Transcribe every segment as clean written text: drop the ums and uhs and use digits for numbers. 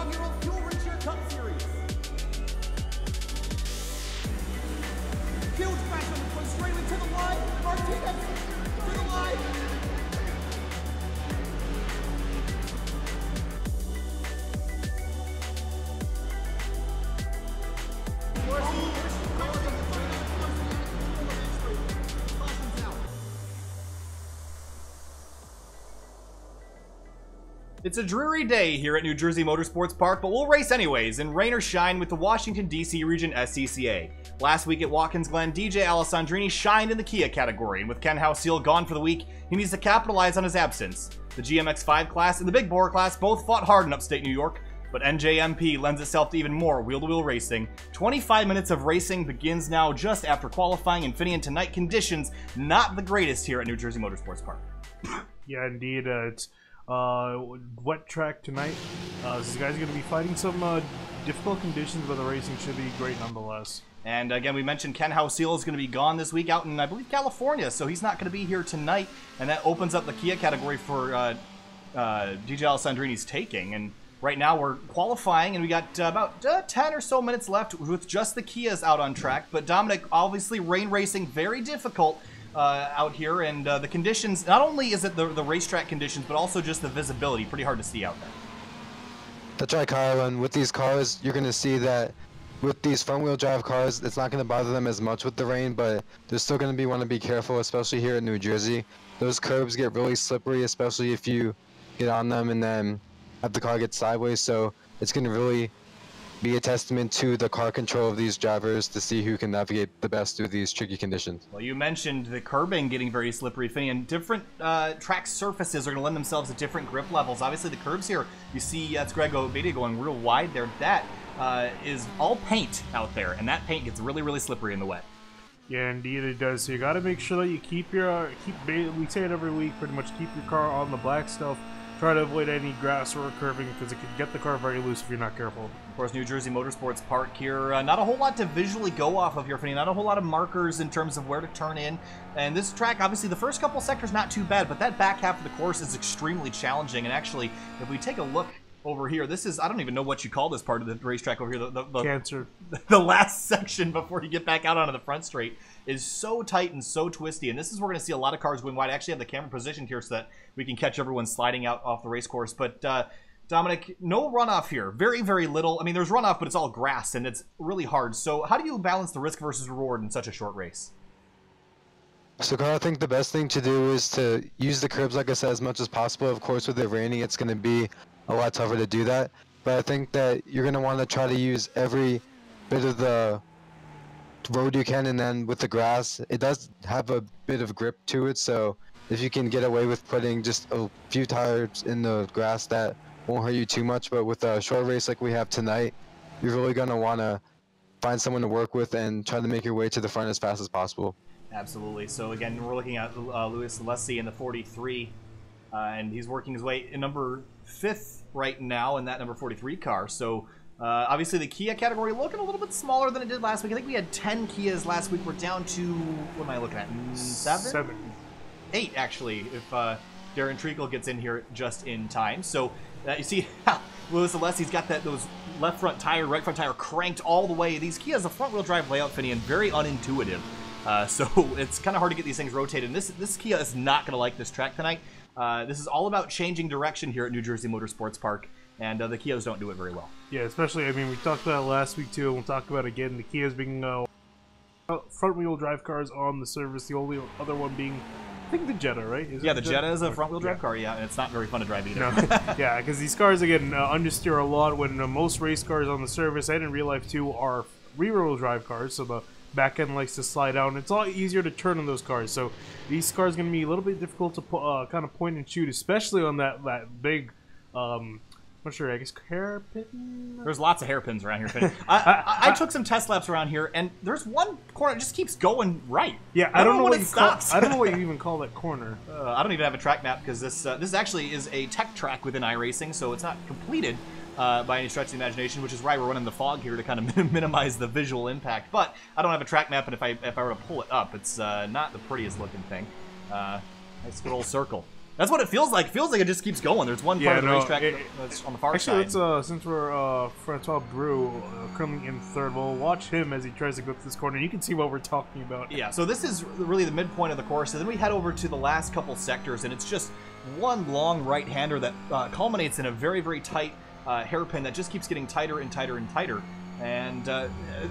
inaugural Fuel Richer Cup Series. Huge crash on the front straightaway to the line. Martinez to the line. It's a dreary day here at New Jersey Motorsports Park, but we'll race anyways, in rain or shine with the Washington, D.C. region SCCA. Last week at Watkins Glen, DJ Alessandrini shined in the Kia category, and with Ken Houseal gone for the week, he needs to capitalize on his absence. The GMX5 class and the Big Bore class both fought hard in upstate New York, but NJMP lends itself to even more wheel-to-wheel racing. 25 minutes of racing begins now just after qualifying, and Finian tonight conditions not the greatest here at New Jersey Motorsports Park. Yeah, indeed. It's wet track tonight. These guys are going to be fighting some difficult conditions, but the racing should be great nonetheless. And again, we mentioned Ken Houseal is going to be gone this week out in, I believe, California, so he's not going to be here tonight, and that opens up the Kia category for DJ Alessandrini's taking. And right now we're qualifying, and we got about 10 or so minutes left with just the Kias out on track. But Dominic, obviously rain racing, very difficult out here, and the conditions, not only is it the racetrack conditions, but also just the visibility, pretty hard to see out there. That's right, Kyle, and with these cars, you're going to see that with these front-wheel drive cars, it's not going to bother them as much with the rain, but they're still going to want to be careful, especially here in New Jersey. Those curbs get really slippery, especially if you get on them and then have the car get sideways, so it's going to really be a testament to the car control of these drivers to see who can navigate the best through these tricky conditions. Well, you mentioned the curbing getting very slippery, Finney, and different track surfaces are going to lend themselves to different grip levels. Obviously, the curbs here, you see that's Greg Obedia going real wide there. That is all paint out there, and that paint gets really, really slippery in the wet. Yeah, indeed it does. So you got to make sure that you keep your, we say it every week, pretty much keep your car on the black stuff. Try to avoid any grass or curbing because it can get the car very loose if you're not careful. Of course, New Jersey Motorsports Park here, not a whole lot to visually go off of here, Finney. Not a whole lot of markers in terms of where to turn in. And this track, obviously, the first couple sectors not too bad, but that back half of the course is extremely challenging. And actually, if we take a look over here, this is, I don't even know what you call this part of the racetrack over here. Cancer. The last section before you get back out onto the front straight is so tight and so twisty. And this is where we're going to see a lot of cars going wide. I actually have the camera positioned here so that we can catch everyone sliding out off the race course. But Dominic, no runoff here. Very, very little. I mean, there's runoff, but it's all grass, and it's really hard. So how do you balance the risk versus reward in such a short race? So, Carl, I think the best thing to do is to use the curbs, like I said, as much as possible. Of course, with it raining, it's going to be a lot tougher to do that. But I think that you're going to want to try to use every bit of the road you can, and then with the grass, it does have a bit of grip to it. So if you can get away with putting just a few tires in the grass, that won't hurt you too much. But with a short race like we have tonight, you're really going to want to find someone to work with and try to make your way to the front as fast as possible. Absolutely. So again, we're looking at Louis Alessi in the 43, and he's working his way in number 5th right now in that number 43 car. So obviously the Kia category looking a little bit smaller than it did last week. I think we had 10 Kias last week. We're down to, what am I looking at, 7? 8 actually, if Darren Treacle gets in here just in time. So you see how Louis Alessi's got those left front tire, right front tire cranked all the way. These Kias, a front wheel drive layout, Finney, and very unintuitive. So it's kind of hard to get these things rotated. And this Kia is not going to like this track tonight. This is all about changing direction here at New Jersey Motorsports Park, and the Kias don't do it very well. Yeah, especially, I mean, we talked about it last week too, and we'll talk about it again. The Kias being front-wheel drive cars on the service, the only other one being, I think, the Jetta, right? Yeah, the Jetta is a front-wheel drive car, yeah, and it's not very fun to drive either. No. Yeah, because these cars, again, understeer a lot when most race cars on the service and in real life too are rear-wheel drive cars, so the back end likes to slide out, and it's a lot easier to turn on those cars. So these cars are going to be a little bit difficult to kind of point and shoot, especially on that big, I'm not sure, I guess hairpin? There's lots of hairpins around here. I took some test laps around here, and there's one corner that just keeps going right. Yeah, I don't know what it stops. I don't know what you even call that corner. I don't even have a track map because this actually is a tech track within iRacing, so it's not completed by any stretch of the imagination, which is why we're running the fog here to kind of minimize the visual impact. But I don't have a track map, and if I were to pull it up, it's not the prettiest looking thing. Nice good old circle. That's what it feels like. It feels like it just keeps going. There's one part of the racetrack that's on the far side. Actually, let's since we're Francois Brou coming in third, we'll watch him as he tries to go to this corner. You can see what we're talking about. Yeah, so this is really the midpoint of the course, and then we head over to the last couple sectors, and it's just one long right-hander that culminates in a very, very tight hairpin that just keeps getting tighter and tighter and tighter. And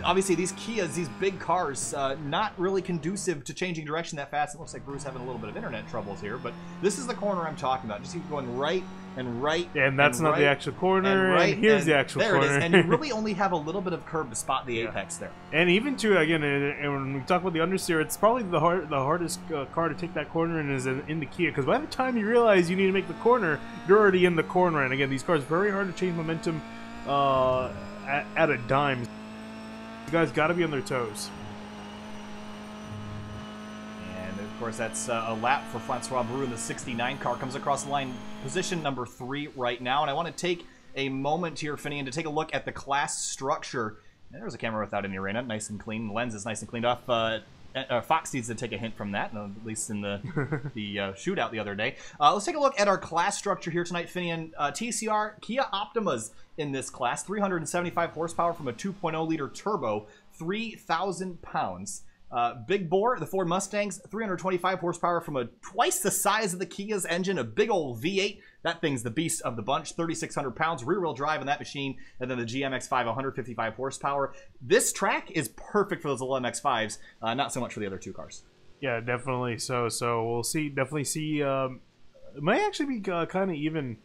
obviously these Kias, these big cars, not really conducive to changing direction that fast. It looks like Bruce having a little bit of internet troubles here, but this is the corner I'm talking about. Just keep going right and right. And that's not the actual corner. And here's the actual corner. There it is. And you really only have a little bit of curb to spot the apex there. And even too, again, and when we talk about the understeer, it's probably the hardest car to take that corner in is in the Kia, because by the time you realize you need to make the corner, you're already in the corner. And again, these cars are very hard to change momentum at a dime. You guys got to be on their toes. And of course, that's a lap for Francois Brou in the 69 car. Comes across the line, position number 3 right now. And I want to take a moment here, Finian, to take a look at the class structure. And there's a camera without any rain, nice and clean. The lens is nice and cleaned off. Fox needs to take a hint from that, at least in the shootout the other day. Let's take a look at our class structure here tonight, Finian. TCR Kia Optimas in this class, 375 horsepower from a 2.0-liter turbo, 3,000 pounds. Big bore, the Ford Mustangs, 325 horsepower from a twice the size of the Kia's engine, a big old V8. That thing's the beast of the bunch, 3,600 pounds, rear-wheel drive in that machine, and then the GMX-5, 155 horsepower. This track is perfect for those little MX-5s, not so much for the other two cars. Yeah, definitely. So we'll definitely see. It might actually be kind of even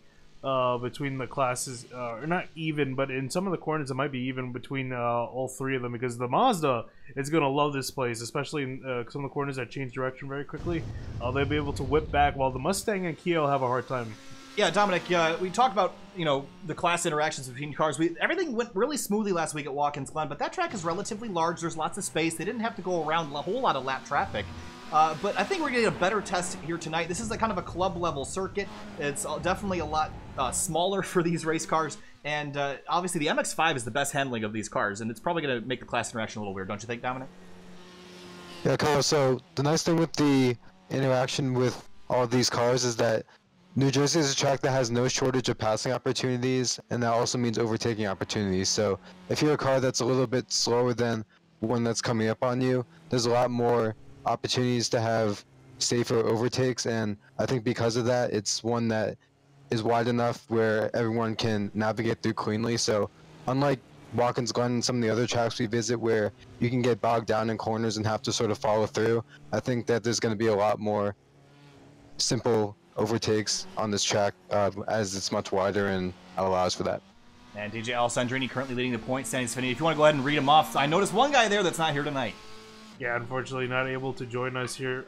between the classes, or not even, but in some of the corners it might be even between all three of them, because the Mazda is going to love this place, especially in some of the corners that change direction very quickly. They'll be able to whip back, while the Mustang and Kia will have a hard time. Yeah, Dominic, we talked about, the class interactions between cars. Everything went really smoothly last week at Watkins Glen, but that track is relatively large. There's lots of space. They didn't have to go around a whole lot of lap traffic. But I think we're getting a better test here tonight. This is kind of a club-level circuit. It's definitely a lot smaller for these race cars. And obviously the MX-5 is the best handling of these cars, and it's probably going to make the class interaction a little weird, don't you think, Dominic? Yeah, Kyle, so the nice thing with the interaction with all of these cars is that New Jersey is a track that has no shortage of passing opportunities, and that also means overtaking opportunities. So if you're a car that's a little bit slower than one that's coming up on you, there's a lot more opportunities to have safer overtakes, and I think because of that, it's one that is wide enough where everyone can navigate through cleanly. So unlike Watkins Glen and some of the other tracks we visit where you can get bogged down in corners and have to sort of follow through, I think that there's going to be a lot more simple overtakes on this track as it's much wider and allows for that. And DJ Alessandrini currently leading the point standings. If you want to go ahead and read them off, I noticed one guy there that's not here tonight. Yeah, unfortunately not able to join us here.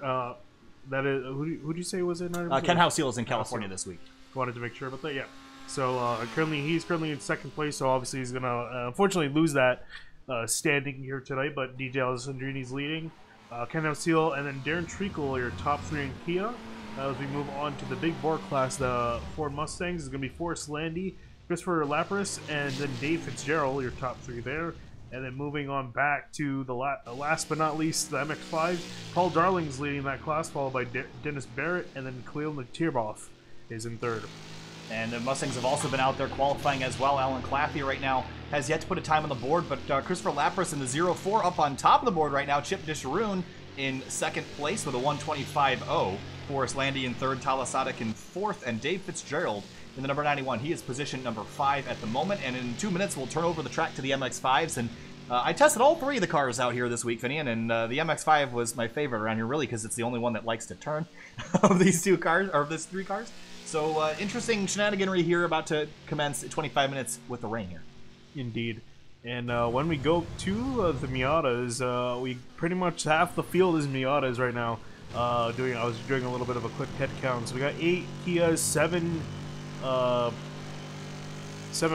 That is, who'd you say was it? Ken Houseal is in California this week. Wanted to make sure about that, yeah. So he's currently in second place, so obviously he's gonna unfortunately lose that standing here tonight. But DJ Alessandrini's leading, Ken Houseal, and then Darren Treacle, your top 3 in Kia. As we move on to the big bore class, the Ford Mustangs is going to be Forrest Landy, Christopher Lapras, and then Dave Fitzgerald, your top 3 there. And then moving on back to the last but not least, the MX-5. Paul Darling's leading that class, followed by Dennis Barrett, and then Khalil Natirboff is in third. And the Mustangs have also been out there qualifying as well. Alan Claffey right now has yet to put a time on the board, but Christopher Lapras in the 0-4 up on top of the board right now. Chip Disharoon in second place with a 125.0. Forrest Landy in third, Tala Sadik in fourth, and Dave Fitzgerald in the number 91. He is position number 5 at the moment, and in 2 minutes we'll turn over the track to the MX-5s. And I tested all 3 of the cars out here this week, Finian, and the MX-5 was my favorite around here, really, because it's the only one that likes to turn of these 2 cars, or of these 3 cars. So interesting shenaniganry here about to commence at 25 minutes with the rain here. Indeed. And when we go to the Miatas, we pretty much half the field is Miatas right now. I was doing a little bit of a quick head count. So we got 8 Kias, 7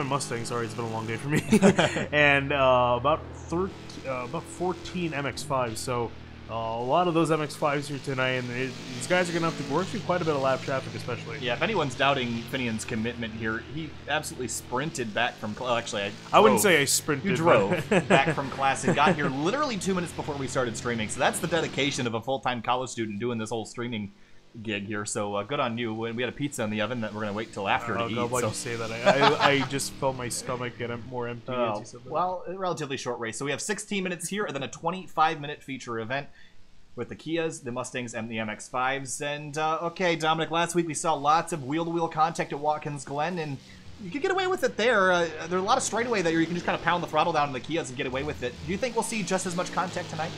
Mustangs. Sorry, it's been a long day for me. And about 14 MX-5s. So a lot of those MX-5s here tonight, and these guys are going to have to work through quite a bit of lap traffic, especially. Yeah, if anyone's doubting Finian's commitment here, he absolutely sprinted back from... Well, actually, I wouldn't say I sprinted. You drove back from class and got here literally 2 minutes before we started streaming. So that's the dedication of a full-time college student doing this whole streaming gig here, so good on you. When we had a pizza in the oven that we're going to wait till after to eat. God, why'd so. you say that? I just felt my stomach get more empty as you said that. Well, a relatively short race. So we have 16 minutes here, and then a 25-minute feature event with the Kias, the Mustangs, and the MX-5s. And, okay, Dominic, last week we saw lots of wheel-to-wheel contact at Watkins Glen, and you could get away with it there. There are a lot of straightaway that you can just kind of pound the throttle down in the Kias and get away with it. Do you think we'll see just as much contact tonight?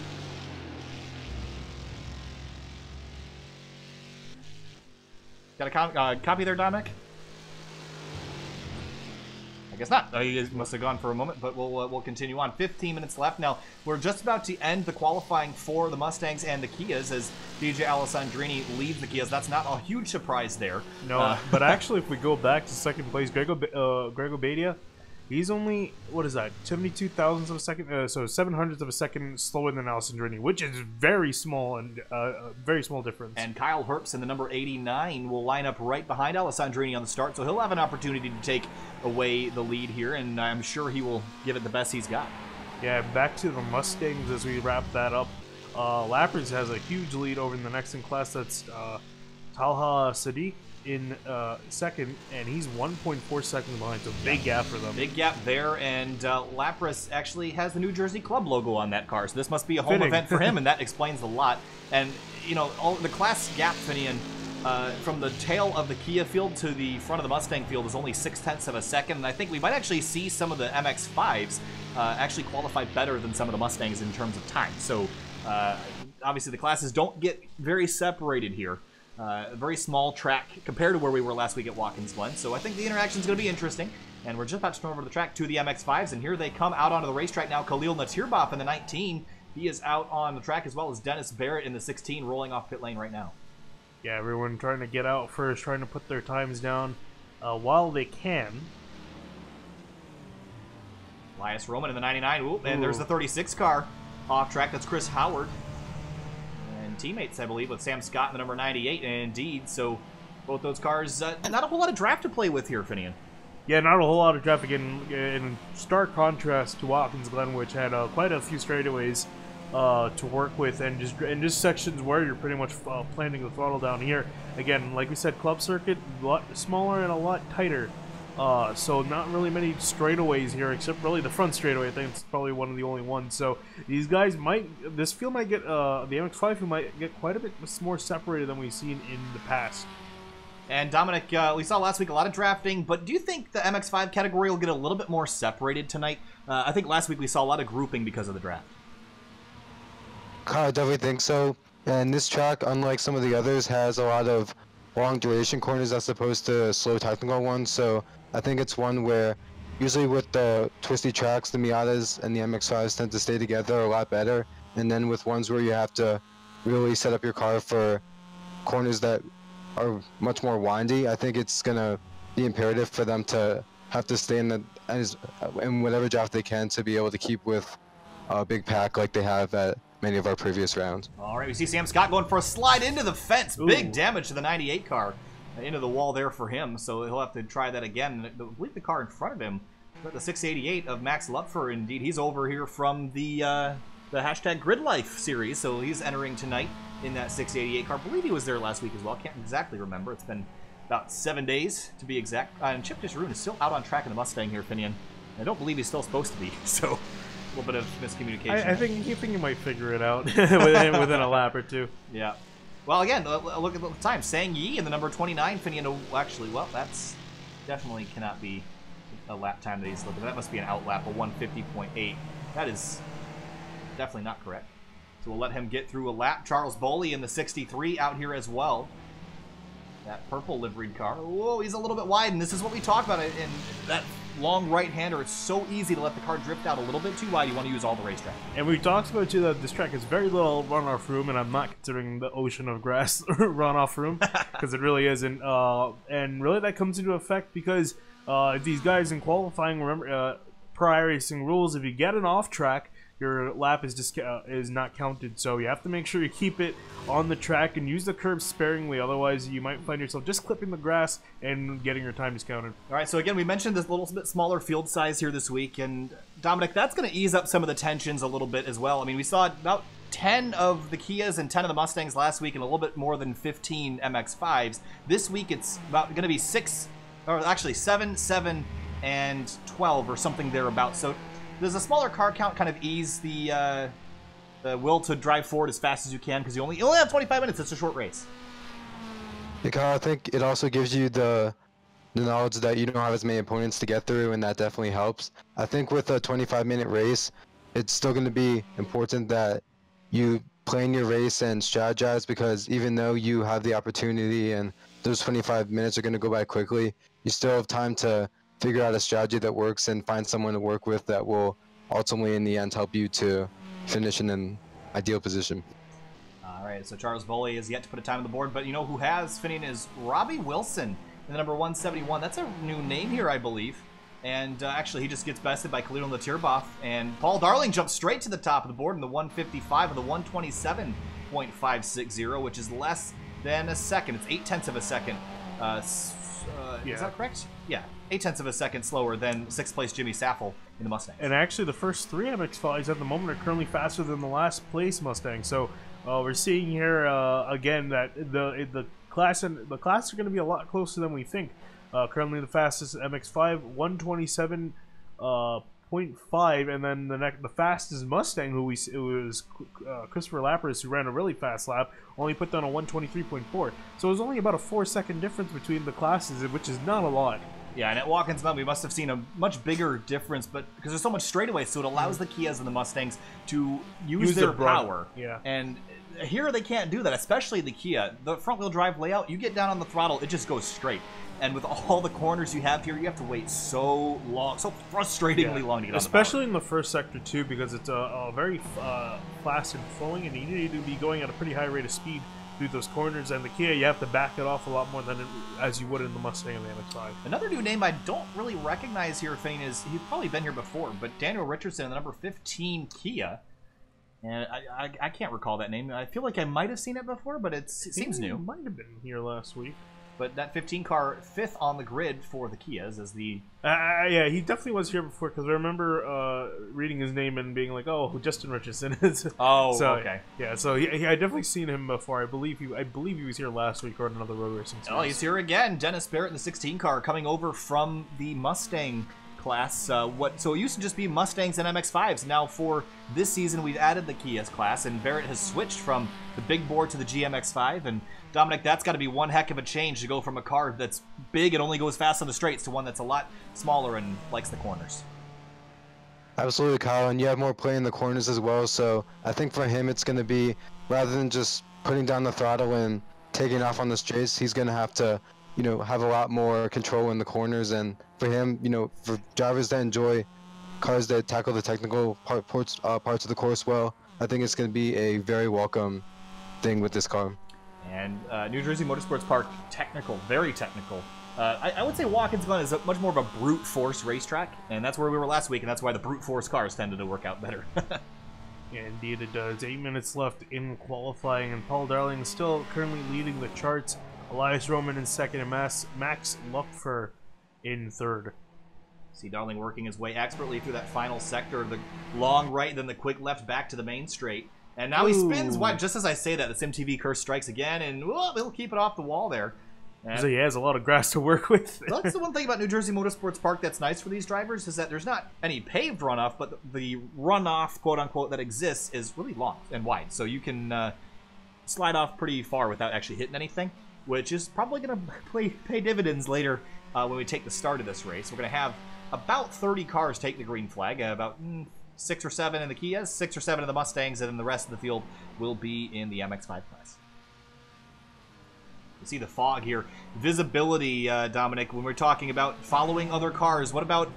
Got a copy there, Dominic? I guess not. You guys must have gone for a moment, but we'll continue on. 15 minutes left. Now, we're just about to end the qualifying for the Mustangs and the Kias as DJ Alessandrini leads the Kias. That's not a huge surprise there. No, but actually, if we go back to second place, Greg Obadia, he's only, what is that, 72 thousandths of a second, so 700ths of a second slower than Alessandrini, which is very small and very small difference. And Kyle Herbst in the number 89 will line up right behind Alessandrini on the start, so he'll have an opportunity to take away the lead here, and I'm sure he will give it the best he's got. Yeah, back to the Mustangs as we wrap that up. Lappers has a huge lead over in the next in class. That's Talha Sadiq in second, and he's 1.4 seconds behind, so big gap for them. Big gap there, and Lapras actually has the New Jersey Club logo on that car, so this must be a home Fitting. event for him, and that explains a lot. And, you know, all the class gap, Finian, from the tail of the Kia field to the front of the Mustang field is only 0.6 of a second, and I think we might actually see some of the MX-5s actually qualify better than some of the Mustangs in terms of time. So, obviously the classes don't get very separated here. A very small track compared to where we were last week at Watkins Glen, so I think the interaction is going to be interesting. And we're just about to turn over the track to the MX-5s, and here they come out onto the racetrack now. Khalil Natirbaf in the 19. He is out on the track, as well as Dennis Barrett in the 16, rolling off pit lane right now. Yeah, everyone trying to get out first, trying to put their times down while they can. Elias Roman in the 99. Ooh, and there's the 36 car off track. That's Chris Howard. And teammates, I believe, with Sam Scott in the number 98. And indeed, so both those cars, not a whole lot of draft to play with here, Finian. Yeah, not a whole lot of traffic in stark contrast to Watkins Glen, which had quite a few straightaways to work with, and just sections where you're pretty much planting the throttle down. Here again, like we said, club circuit, a lot smaller and a lot tighter, so not really many straightaways here, except really the front straightaway. I think it's probably one of the only ones. So these guys this field might get the MX-5 field might get quite a bit more separated than we've seen in the past. And Dominic, we saw last week a lot of drafting, but do you think the MX-5 category will get a little bit more separated tonight? I think last week we saw a lot of grouping because of the draft. I definitely think so. And this track, unlike some of the others, has a lot of long duration corners as opposed to slow technical ones. So I think it's one where usually with the twisty tracks, the Miatas and the MX-5s tend to stay together a lot better. And then with ones where you have to really set up your car for corners that are much more windy, I think it's going to be imperative for them to have to stay in whatever draft they can to be able to keep with a big pack like they have at many of our previous rounds. All right, we see Sam Scott going for a slide into the fence. Ooh. Big damage to the 98 car. Into the wall there for him, so he'll have to try that again. I believe the car in front of him, the 688 of Max Lupfer, indeed. He's over here from the hashtag Grid Life series, so he's entering tonight in that 688 car. I believe he was there last week as well. Can't exactly remember. It's been about 7 days to be exact. And Chip Disharoon is still out on track in the Mustang here, Finian. I don't believe he's still supposed to be, so a little bit of miscommunication. I think you might figure it out within a lap or two. Yeah. Well, again, look at the time. Sang Yi in the number 29, Finian. Actually, well, that's definitely cannot be a lap time that he's looking at. That must be an out lap, a 150.8. That is definitely not correct. So we'll let him get through a lap. Charles Boley in the 63 out here as well. That purple liveried car. Whoa, he's a little bit wide, and this is what we talked about in that long right-hander. It's so easy to let the car drift out a little bit too wide. You want to use all the racetrack. And we talked about too that this track has very little runoff room, and I'm not considering the ocean of grass runoff room because it really isn't. And really that comes into effect because if these guys in qualifying, remember per iRacing rules, if you get an off track, your lap is not counted, so you have to make sure you keep it on the track and use the curb sparingly, otherwise you might find yourself just clipping the grass and getting your time discounted. All right, so again, we mentioned this little bit smaller field size here this week, and Dominic, that's going to ease up some of the tensions a little bit as well. I mean, we saw about 10 of the Kias and 10 of the Mustangs last week and a little bit more than 15 MX-5s. This week it's about going to be 6, or actually 7, 7, and 12 or something thereabouts. So does a smaller car count kind of ease the will to drive forward as fast as you can, because you only have 25 minutes. It's a short race. Because I think it also gives you the knowledge that you don't have as many opponents to get through, and that definitely helps. I think with a 25-minute race, it's still going to be important that you plan your race and strategize, because even though you have the opportunity and those 25 minutes are going to go by quickly, you still have time to figure out a strategy that works and find someone to work with that will ultimately in the end help you to finish in an ideal position. All right, so Charles Boley is yet to put a time on the board, but you know who has finishing is Robbie Wilson in the number 171. That's a new name here, I believe. And actually, he just gets bested by Khalil Latirboff. And Paul Darling jumps straight to the top of the board in the 155 of the 127.560, which is less than a second. It's 0.8 of a second. Yeah. Is that correct? Yeah, 0.8 of a second slower than 6th place Jimmy Saffel in the Mustangs. And actually, the first 3 MX-5s at the moment are currently faster than the last place Mustang. So we're seeing here again that the class are going to be a lot closer than we think. Currently, the fastest MX-5 127.5, and then the fastest Mustang, it was Christopher Lapras, who ran a really fast lap, only put down a 123.4. So it was only about a 4-second difference between the classes, which is not a lot. Yeah, and at Watkins Glen, we must have seen a much bigger difference, but because there's so much straightaway, so it allows the Kias and the Mustangs to use their power. Yeah. And here they can't do that, especially the Kia. The front-wheel drive layout, you get down on the throttle, it just goes straight. And with all the corners you have here, you have to wait so long, so frustratingly long to get on the power. Especially in the first sector, too, because it's a very fast and flowing, and you need to be going at a pretty high rate of speed through those corners. And the Kia, you have to back it off a lot more than as you would in the Mustang and the MX-5. Another new name I don't really recognize here, Fane, is he's probably been here before, but Daniel Richardson, the number 15 Kia. And I can't recall that name. I feel like I might have seen it before, but it seems new. Might have been here last week. But that 15 car, 5th on the grid for the Kias as the... yeah, he definitely was here before, because I remember reading his name and being like, oh, Justin Richardson is. Oh, so, okay. Yeah, so I definitely seen him before. I believe he was here last week or another road racing series. Oh, he's here again. Dennis Barrett in the 16 car coming over from the Mustang class. So it used to just be Mustangs and MX-5s. Now for this season, we've added the Kias class, and Barrett has switched from the big bore to the GMX-5. And Dominic, that's got to be one heck of a change to go from a car that's big and only goes fast on the straights to one that's a lot smaller and likes the corners. Absolutely, Kyle, and you have more play in the corners as well, so I think for him it's going to be, rather than just putting down the throttle and taking off on the straights, he's going to have to, have a lot more control in the corners. And for him, for drivers that enjoy cars that tackle the technical parts of the course well, I think it's going to be a very welcome thing with this car. And New Jersey Motorsports Park, technical, very technical. I would say Watkins Glen is much more of a brute force racetrack, and that's where we were last week, and that's why the brute force cars tended to work out better. Yeah, indeed it does. 8 minutes left in qualifying, and Paul Darling is still currently leading the charts. Elias Roman in second, and Max Lupfer in third. See Darling working his way expertly through that final sector, the long right, then the quick left back to the main straight. And now he spins wide. Just as I say that, this MTV curse strikes again, and he'll keep it off the wall there. And so he has a lot of grass to work with. That's the one thing about New Jersey Motorsports Park that's nice for these drivers, is that there's not any paved runoff, but the runoff, quote-unquote, that exists is really long and wide. So you can slide off pretty far without actually hitting anything, which is probably going to pay dividends later when we take the start of this race. We're going to have about 30 cars take the green flag, about 6 or 7 in the Kias, 6 or 7 in the Mustangs, and then the rest of the field will be in the MX-5 class. You see the fog here. Visibility, Dominic, when we're talking about following other cars, what about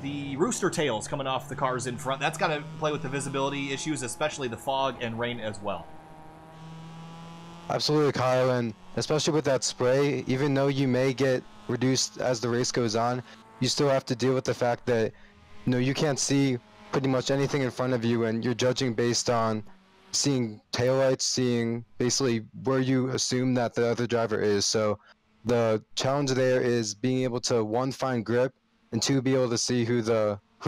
the rooster tails coming off the cars in front? That's got to play with the visibility issues, especially the fog and rain as well. Absolutely, Kyle, and especially with that spray, even though you may get reduced as the race goes on, you still have to deal with the fact that you can't see pretty much anything in front of you, and you're judging based on seeing taillights, seeing basically where you assume that the other driver is. So the challenge there is being able to, 1, find grip, and 2, be able to see who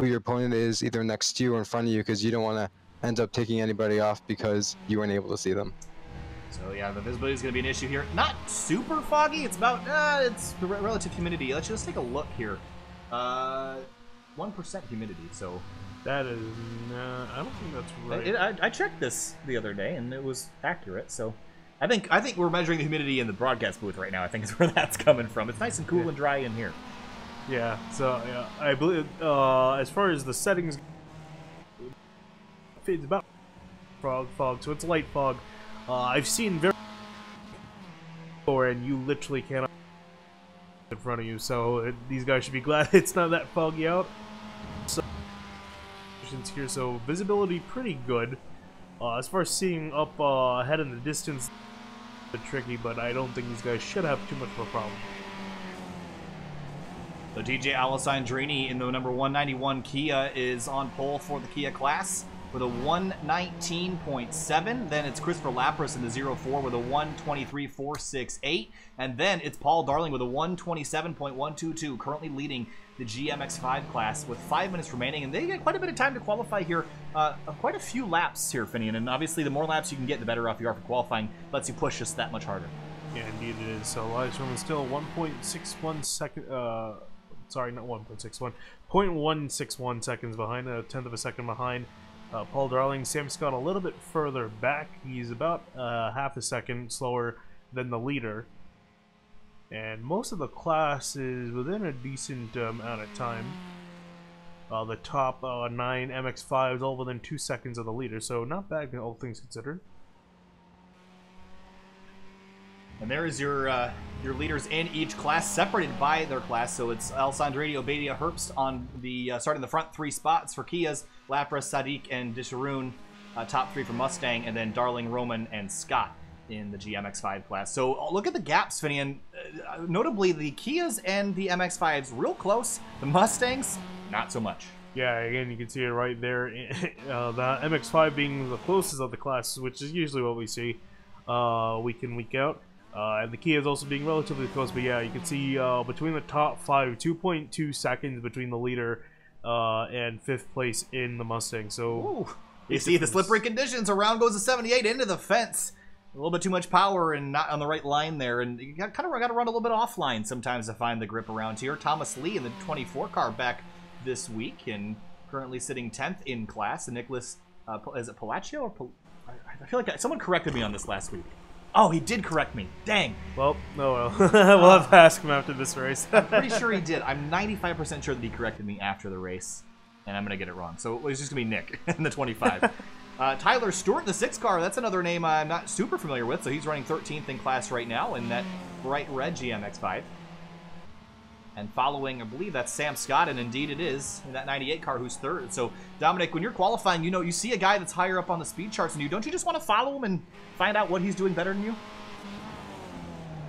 your opponent is either next to you or in front of you, because you don't want to end up taking anybody off because you weren't able to see them. So yeah, the visibility is going to be an issue here. Not super foggy. It's about it's relative humidity. Let's just take a look here. 1% humidity. So that is I don't think that's right. I checked this the other day and it was accurate. So I think we're measuring the humidity in the broadcast booth right now. I think is where that's coming from. It's nice and cool and dry in here. Yeah. So yeah, I believe as far as the settings, it's about fog. So it's light fog. I've seen very and you literally cannot in front of you, so these guys should be glad it's not that foggy out. So here, so visibility pretty good. As far as seeing up ahead in the distance, a bit tricky, but I don't think these guys should have too much of a problem. So DJ Alessandrini in the number 191 Kia is on pole for the Kia class with a 119.7. Then it's Christopher Lapras in the 04 with a 123.468. And then it's Paul Darling with a 127.122, currently leading the GMX5 class with 5 minutes remaining. And they get quite a bit of time to qualify here. Quite a few laps here, Finian. And obviously, the more laps you can get, the better off you are for qualifying. Lets you push just that much harder. Yeah, indeed it is. So live stream is still 1.61 second. Sorry, not 1.61. 0.161 seconds behind, a tenth of a second behind. Paul Darling, Sam Scott a little bit further back. He's about half a second slower than the leader. And most of the class is within a decent amount of time. The top 9 MX-5s all within 2 seconds of the leader, so not bad all things considered. And there is your leaders in each class, separated by their class. So it's Alessandrini, Obadia, Herbst on the starting the front 3 spots for Kias, Lapras, Sadiq, and Disharoon, top 3 for Mustang, and then Darling, Roman, and Scott in the GMX5 class. So look at the gaps, Finian. Notably, the Kias and the MX5s real close. The Mustangs, not so much. Yeah, again, you can see it right there. The MX5 being the closest of the classes, which is usually what we see week in, week out. And the Kia is also being relatively close, but yeah, you can see between the top 5, 2.2 seconds between the leader and 5th place in the Mustang. So ooh, you see the slippery conditions. Around goes a 78 into the fence. A little bit too much power and not on the right line there, and you kind of got to run a little bit offline sometimes to find the grip around here. Thomas Lee in the 24 car back this week and currently sitting 10th in class. And Nicholas, is it Palacio or I feel like someone corrected me on this last week. Oh, he did correct me. Dang. Well, oh well. We'll have to ask him after this race. I'm pretty sure he did. I'm 95% sure that he corrected me after the race, and I'm going to get it wrong. So it's just going to be Nick in the 25. Tyler Stewart, the 6 car, that's another name I'm not super familiar with. So he's running 13th in class right now in that bright red GMX5. And following, I believe that's Sam Scott, and indeed it is, in that 98 car who's 3rd. So, Dominic, when you're qualifying, you see a guy that's higher up on the speed charts than you. Don't you just want to follow him and find out what he's doing better than you?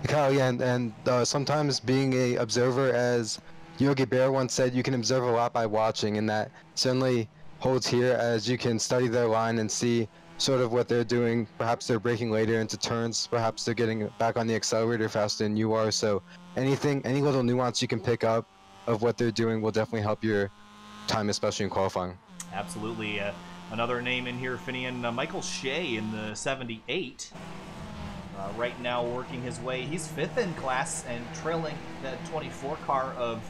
Kyle, yeah, and sometimes being a observer, as Yogi Bear once said, you can observe a lot by watching, and that certainly holds here, as you can study their line and see sort of what they're doing. Perhaps they're braking later into turns, perhaps they're getting back on the accelerator faster than you are. So any little nuance you can pick up of what they're doing will definitely help your time, especially in qualifying. Absolutely. Another name in here, Finian, Michael Shea in the 78. Right now working his way. He's 5th in class and trailing that 24 car of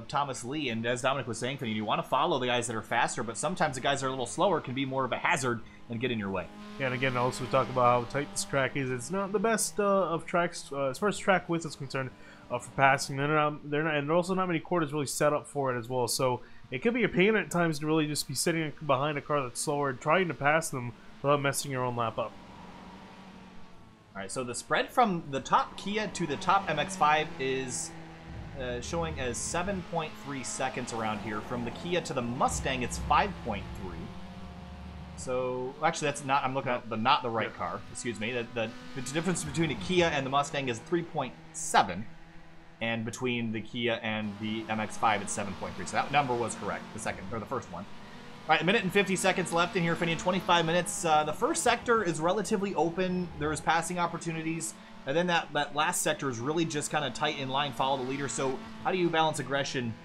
Thomas Lee. And as Dominic was saying, Finian, you want to follow the guys that are faster, but sometimes the guys that are a little slower can be more of a hazard and get in your way. Yeah, and again, also we talk about how tight this track is. It's not the best of tracks as far as track width is concerned for passing. And there are also not many quarters really set up for it as well. So it can be a pain at times to really just be sitting behind a car that's slower and trying to pass them without messing your own lap up. All right, so the spread from the top Kia to the top MX-5 is showing as 7.3 seconds around here. From the Kia to the Mustang, it's 5.3. So, actually, that's not. I'm looking at not the right car. Excuse me. The difference between the Kia and the Mustang is 3.7, and between the Kia and the MX-5, it's 7.3. So that number was correct. The first one. All right, a minute and 50 seconds left in here, Finian. 25 minutes. The first sector is relatively open. There's passing opportunities. And then that last sector is really just kind of tight in line, follow the leader. So how do you balance aggression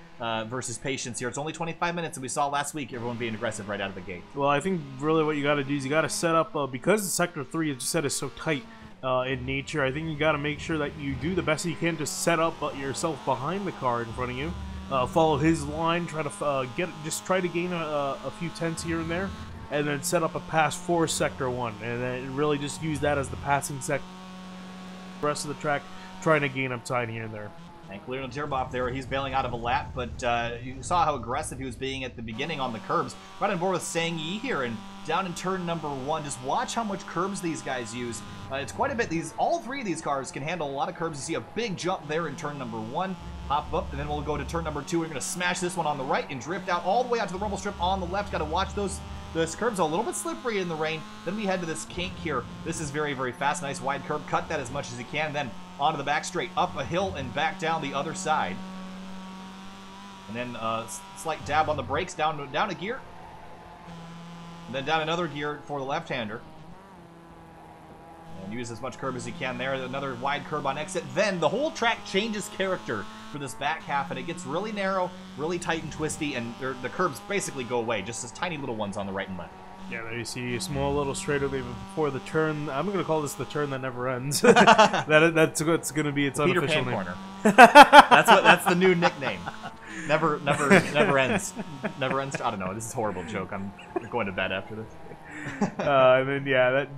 versus patience here. It's only 25 minutes, and we saw last week everyone being aggressive right out of the gate. Well, I think really what you got to do is you got to set up, because Sector 3, as you said, is so tight in nature, I think you got to make sure that you do the best you can to set up yourself behind the car in front of you. Follow his line, try to gain a few tenths here and there, and then set up a pass for Sector 1, and then really just use that as the passing sector. The rest of the track, trying to gain up time here and there. And clearing the turbo off there, he's bailing out of a lap, but you saw how aggressive he was being at the beginning on the curbs. Right on board with Sang Yi here, and down in turn number 1, just watch how much curbs these guys use. It's quite a bit. All 3 of these cars can handle a lot of curbs. You see a big jump there in turn number 1, hop up, and then we'll go to turn number 2. We're going to smash this one on the right and drift out all the way out to the rumble strip on the left. Got to watch those curbs are a little bit slippery in the rain. Then we head to this kink here. This is very, very fast. Nice wide curb. Cut that as much as you can. Then onto the back straight, up a hill and back down the other side. And then slight dab on the brakes, down a gear. And then down another gear for the left-hander. And use as much curb as you can there. Another wide curb on exit. Then the whole track changes character for this back half, and it gets really narrow, really tight and twisty, and the curbs basically go away, just as tiny little ones on the right and left. Yeah, there you see a small little straightaway before the turn. I'm going to call this the turn that never ends. That's what's going to be its Peter unofficial Pan name. Corner. That's the new nickname. Never ends. Never ends. I don't know. This is a horrible joke. I'm going to bed after this. And then that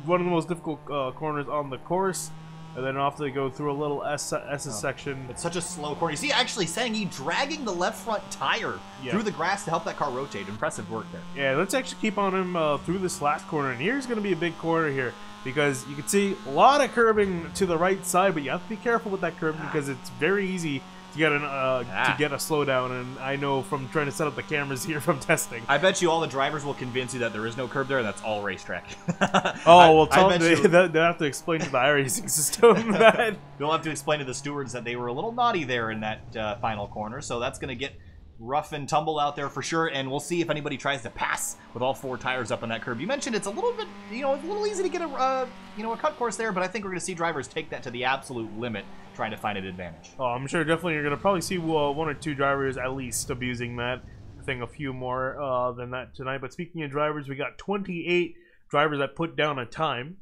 one of the most difficult corners on the course. And then off they go through a little S section. It's such a slow corner. You see, actually, Sang Yi dragging the left front tire through the grass to help that car rotate. Impressive work there. Yeah, let's actually keep on him through this last corner. And here's going to be a big corner here, because you can see a lot of curbing to the right side, but you have to be careful with that curbing because it's very easy to get a slowdown. And I know from trying to set up the cameras here from testing. I bet you all the drivers will convince you that there is no curb there, and that's all racetrack. Oh, well, tell them they'll have to explain to the iRacing system that. They'll have to explain to the stewards that they were a little naughty there in that final corner, so that's going to get rough and tumble out there for sure, and we'll see if anybody tries to pass with all 4 tires up on that curb. You mentioned it's a little bit, it's a little easy to get a cut course there, but I think we're going to see drivers take that to the absolute limit, trying to find an advantage. Oh, I'm sure definitely you're going to probably see 1 or 2 drivers at least abusing that. I think a few more than that tonight. But speaking of drivers, we got 28 drivers that put down a time,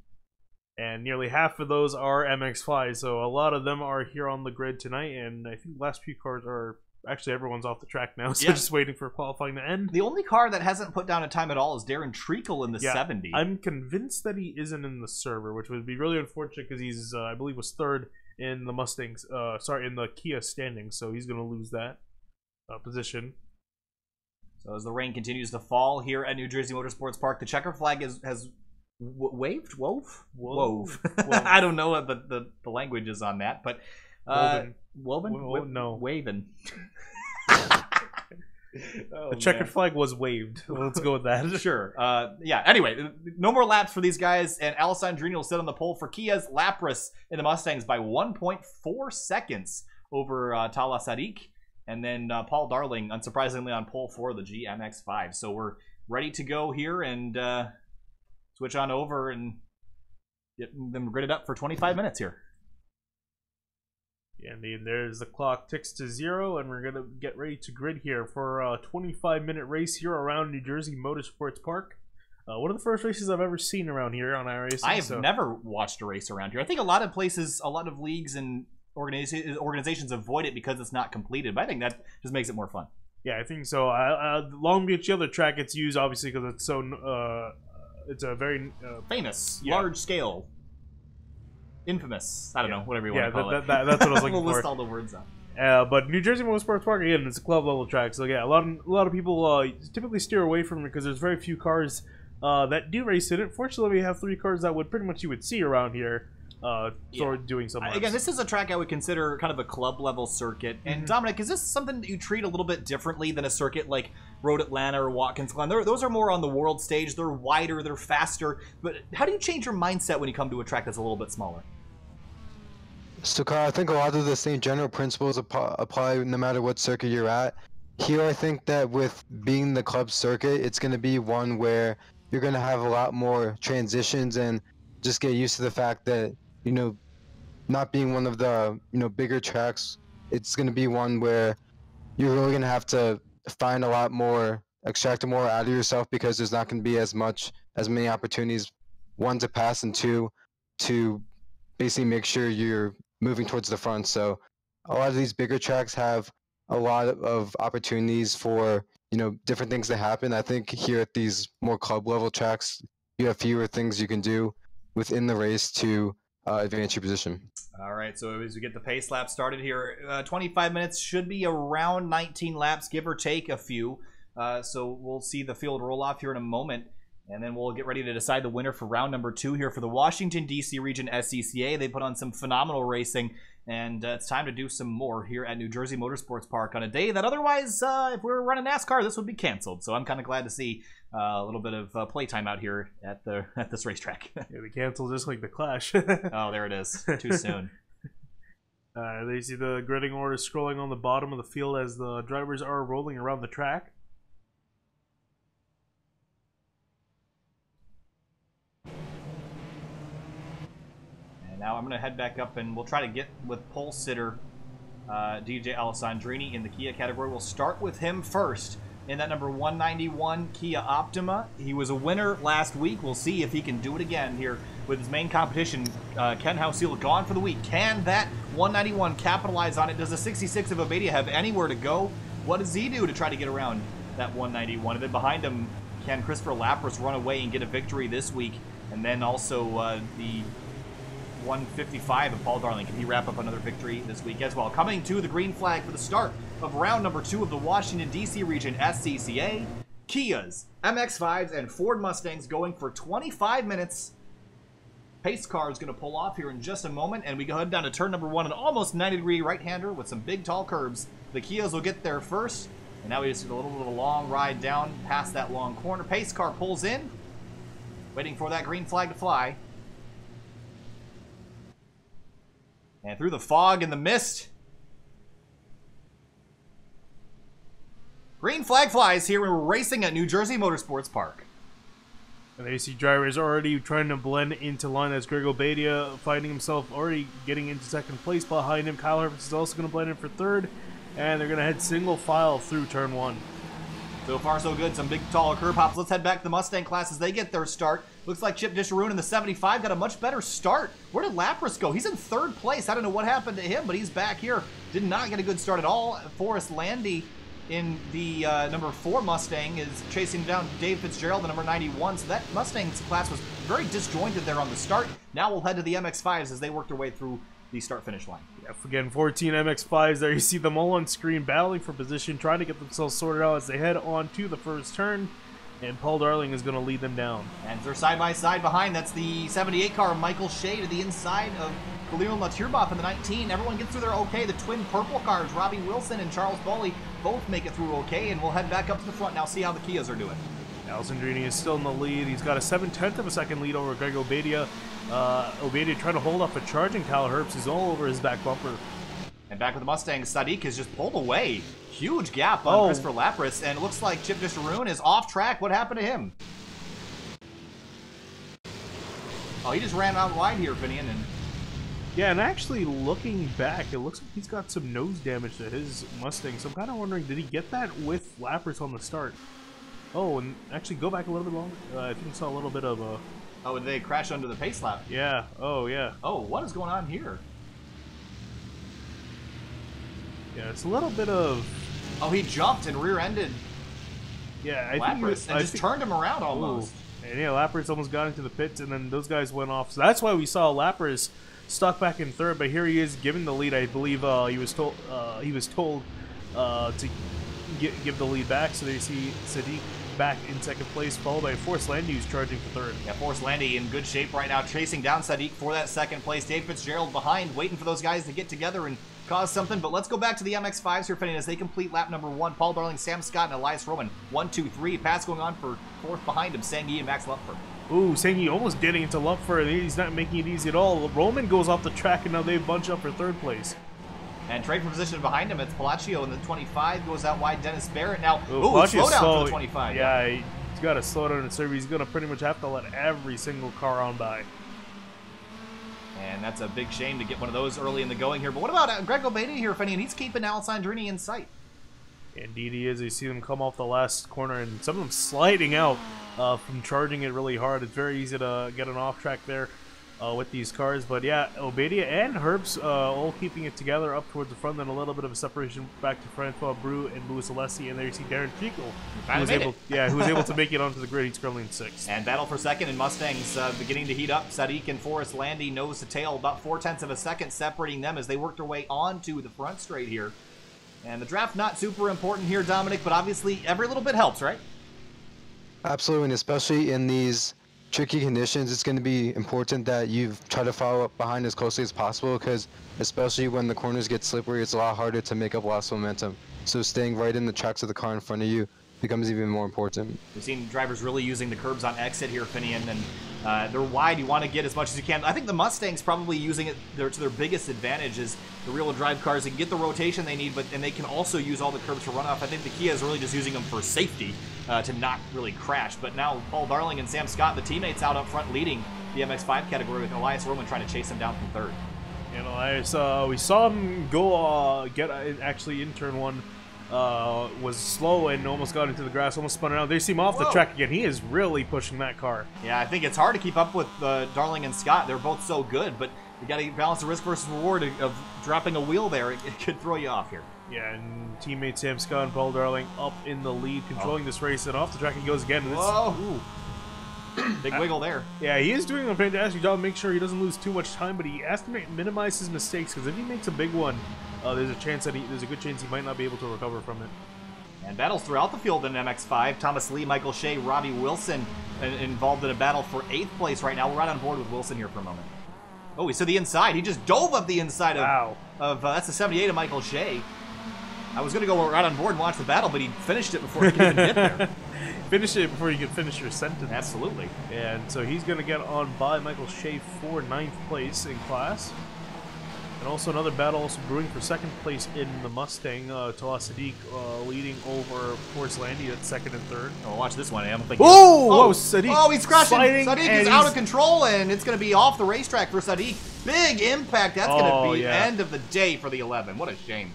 and nearly half of those are MX-5s, so a lot of them are here on the grid tonight, and I think the last few cars are... Actually, everyone's off the track now, so just waiting for qualifying to end. The only car that hasn't put down a time at all is Darren Treacle in the 70. I'm convinced that he isn't in the server, which would be really unfortunate because he's, I believe, was 3rd in the Mustangs. In the Kia standings, so he's going to lose that position. So as the rain continues to fall here at New Jersey Motorsports Park, the checker flag has waved? Wove? I don't know what the language is on that, but... Woven? No. Waving. The checkered flag was waved. Let's go with that. Sure. Anyway, no more laps for these guys, and Alessandrini will sit on the pole for Kia's Lapras in the Mustangs by 1.4 seconds over Tala Sadiq. And then Paul Darling, unsurprisingly, on pole for the GMX-5. So we're ready to go here and switch on over and get them gridded up for 25 minutes here. Yeah, indeed. There's the clock ticks to 0, and we're going to get ready to grid here for a 25-minute race here around New Jersey Motorsports Park. One of the first races I've ever seen around here on iRacing. I have never watched a race around here. I think a lot of places, a lot of leagues and organizations avoid it because it's not completed, but I think that just makes it more fun. Yeah, I think so. Long Beach, the other track it's used, obviously, because it's so... it's a very... famous, large-scale... infamous. I don't know, whatever you want to call it. That's what I was looking we'll for. list all the words out. But New Jersey Motorsports Park, again, it's a club level track. So yeah, a lot of people typically steer away from it because there's very few cars that do race in it. Fortunately, we have 3 cars that would pretty much you would see around here doing some laps. Again, this is a track I would consider kind of a club level circuit. And Dominic, is this something that you treat a little bit differently than a circuit like Road Atlanta or Watkins Glen? Those are more on the world stage. They're wider, they're faster. But how do you change your mindset when you come to a track that's a little bit smaller? So, Kyle, I think a lot of the same general principles apply no matter what circuit you're at. Here, I think that with being the club circuit, it's going to be one where you're going to have a lot more transitions and just get used to the fact that, not being one of the, bigger tracks, it's going to be one where you're really going to have to find a lot more, extract more out of yourself, because there's not going to be as many opportunities, one, to pass, and two, to basically make sure you're moving towards the front. So a lot of these bigger tracks have a lot of opportunities for, different things to happen. I think here at these more club level tracks, you have fewer things you can do within the race to advance your position. All right, so as we get the pace lap started here, 25 minutes should be around 19 laps, give or take a few. So we'll see the field roll off here in a moment, and then we'll get ready to decide the winner for round number 2 here for the Washington, D.C. region SCCA. They put on some phenomenal racing, and it's time to do some more here at New Jersey Motorsports Park on a day that otherwise, if we were running NASCAR, this would be canceled. So I'm kind of glad to see a little bit of playtime out here at this racetrack. Yeah, we canceled just like the Clash. Oh, there it is. Too soon. There you see the gridding order scrolling on the bottom of the field as the drivers are rolling around the track. And now I'm going to head back up and we'll try to get with pole sitter DJ Alessandrini in the Kia category. We'll start with him first in that number 191 Kia Optima. He was a winner last week. We'll see if he can do it again here with his main competition. Ken Houseal gone for the week. Can that 191 capitalize on it? Does the 66 of Obadia have anywhere to go? What does he do to try to get around that 191? And then behind him, can Christopher Lapras run away and get a victory this week? And then also the 155 of Paul Darling. Can he wrap up another victory this week as well? Coming to the green flag for the start of round number 2 of the Washington, D.C. region SCCA. Kias, MX-5s, and Ford Mustangs going for 25 minutes. Pace car is going to pull off here in just a moment, and we go ahead down to turn number 1, an almost 90-degree right-hander with some big, tall curbs. The Kias will get there first, and now we just get a little bit of a long ride down past that long corner. Pace car pulls in, waiting for that green flag to fly. And through the fog and the mist, green flag flies here when we're racing at New Jersey Motorsports Park. And there you see drivers already trying to blend into line as Greg Obadia finding himself already getting into second place. Behind him, Kyle Herbst is also going to blend in for third. And they're going to head single file through turn 1. So far, so good. Some big, taller curb hops. Let's head back to the Mustang class as they get their start. Looks like Chip Disharoon in the 75 got a much better start. Where did Lapras go? He's in third place. I don't know what happened to him, but he's back here. Did not get a good start at all. Forrest Landy in the number 4 Mustang is chasing down Dave Fitzgerald, the number 91. So that Mustang's class was very disjointed there on the start. Now we'll head to the MX-5s as they work their way through the start-finish line. Yeah, again, 14 MX-5s there. You see them all on screen battling for position, trying to get themselves sorted out as they head on to the first turn. And Paul Darling is going to lead them down. And they're side-by-side behind. That's the 78 car, Michael Shea, to the inside of Khalil Naturbach in the 19. Everyone gets through there okay. The twin purple cars, Robbie Wilson and Charles Bowley, both make it through okay. And we'll head back up to the front now, see how the Kias are doing. Alessandrini is still in the lead. He's got a 7/10 of a second lead over Greg Obadia. Obadia trying to hold off a charging Kyle Herbst. He's all over his back bumper. And back with the Mustang, Sadiq has just pulled away. Huge gap on Christopher Lapras, and it looks like Chip Disharoon is off track. What happened to him? Oh, he just ran out wide here, Finian. And yeah, and actually looking back, it looks like he's got some nose damage to his Mustang. So I'm kind of wondering, did he get that with Lapras on the start? Oh, and actually go back a little bit longer. I think I saw a little bit of a... Oh, and they crash under the pace lap. Yeah. Oh, yeah. Oh, what is going on here? Yeah, it's a little bit of... Oh, he jumped and rear-ended yeah, I Lapras think and just turned him around almost. Ooh. And yeah, Lapras almost got into the pits, and then those guys went off. So that's why we saw Lapras stuck back in third. But here he is giving the lead. I believe he was told to give the lead back. So there you see Sadiq back in second place, followed by Forrest Landy, who's charging for third. Yeah, Forrest Landy in good shape right now, chasing down Sadiq for that second place. Dave Fitzgerald behind, waiting for those guys to get together and cause something. But let's go back to the MX-5s here, Fenny, as they complete lap number 1. Paul Darling, Sam Scott, and Elias Roman. 1, 2, 3. Pass going on for fourth behind him, Sanghi and Max Lupfer. Ooh, Sanghi almost getting into Lupfer. He's not making it easy at all. Roman goes off the track, and now they bunch up for third place. And trade for position behind him, it's Palacio in the 25. Goes out wide, Dennis Barrett. Now, ooh slow down for the 25. Yeah, he's got to slow down and serve. He's going to pretty much have to let every single car on by. And that's a big shame to get one of those early in the going here. But what about Greg Obadia here, Fenny? And he's keeping Alessandrini in sight. Indeed he is. You see them come off the last corner, and some of them sliding out from charging it really hard. It's very easy to get an off track there with these cars. But yeah, Obadia and Herbst all keeping it together up towards the front, then a little bit of a separation back to Francois Brou and Louis Alessi, and there you see Darren Fiegel, who was able to make it onto the grid. He's currently in 6th. And battle for second, and Mustangs beginning to heat up. Sadiq and Forrest Landy nose to tail, about 0.4 of a second separating them as they work their way onto the front straight here. And the draft not super important here, Dominic, but obviously every little bit helps, right? Absolutely, and especially in these tricky conditions, it's going to be important that you try to follow up behind as closely as possible, because especially when the corners get slippery, it's a lot harder to make up lost momentum. So staying right in the tracks of the car in front of you becomes even more important. We've seen drivers really using the curbs on exit here, Finian, and they're wide. You want to get as much as you can. I think the Mustangs probably using it to their biggest advantage is the rear-wheel drive cars. They can get the rotation they need, and they can also use all the curbs for runoff. I think the Kia is really just using them for safety to not really crash. But now Paul Darling and Sam Scott, the teammates out up front, leading the MX-5 category, with Elias Roman trying to chase him down from 3rd. And Elias, we saw him go get actually in turn 1. Was slow and almost got into the grass, almost spun around. They see him off the track again. He is really pushing that car. Yeah, I think it's hard to keep up with Darling and Scott. They're both so good, but you got to balance the risk versus reward of dropping a wheel there. It could throw you off here. Yeah, and teammate Sam Scott and Paul Darling up in the lead, controlling this race, and off the track he goes again. And Whoa! Big wiggle there. Yeah, he is doing a fantastic job, make sure he doesn't lose too much time, but he has to minimize his mistakes, because if he makes a big one, there's a good chance he might not be able to recover from it. And battles throughout the field in MX-5. Thomas Lee, Michael Shea, Robbie Wilson involved in a battle for 8th place right now. We're right on board with Wilson here for a moment. Oh, he's to the inside. He just dove up the inside of that's the 78 of Michael Shea. I was going to go right on board and watch the battle, but he finished it before he could even get there. Finish it before you can finish your sentence. Absolutely. And so he's going to get on by Michael Shea for 9th place in class. And also another battle also brewing for 2nd place in the Mustang. Talah Sadiq leading over Forrest Landy at 2nd and 3rd. Oh, watch this one. I'm thinking. Whoa, Sadiq! Oh, he's crashing. Sadiq is out of control, and it's going to be off the racetrack for Sadiq. Big impact. That's going to be end of the day for the 11. What a shame.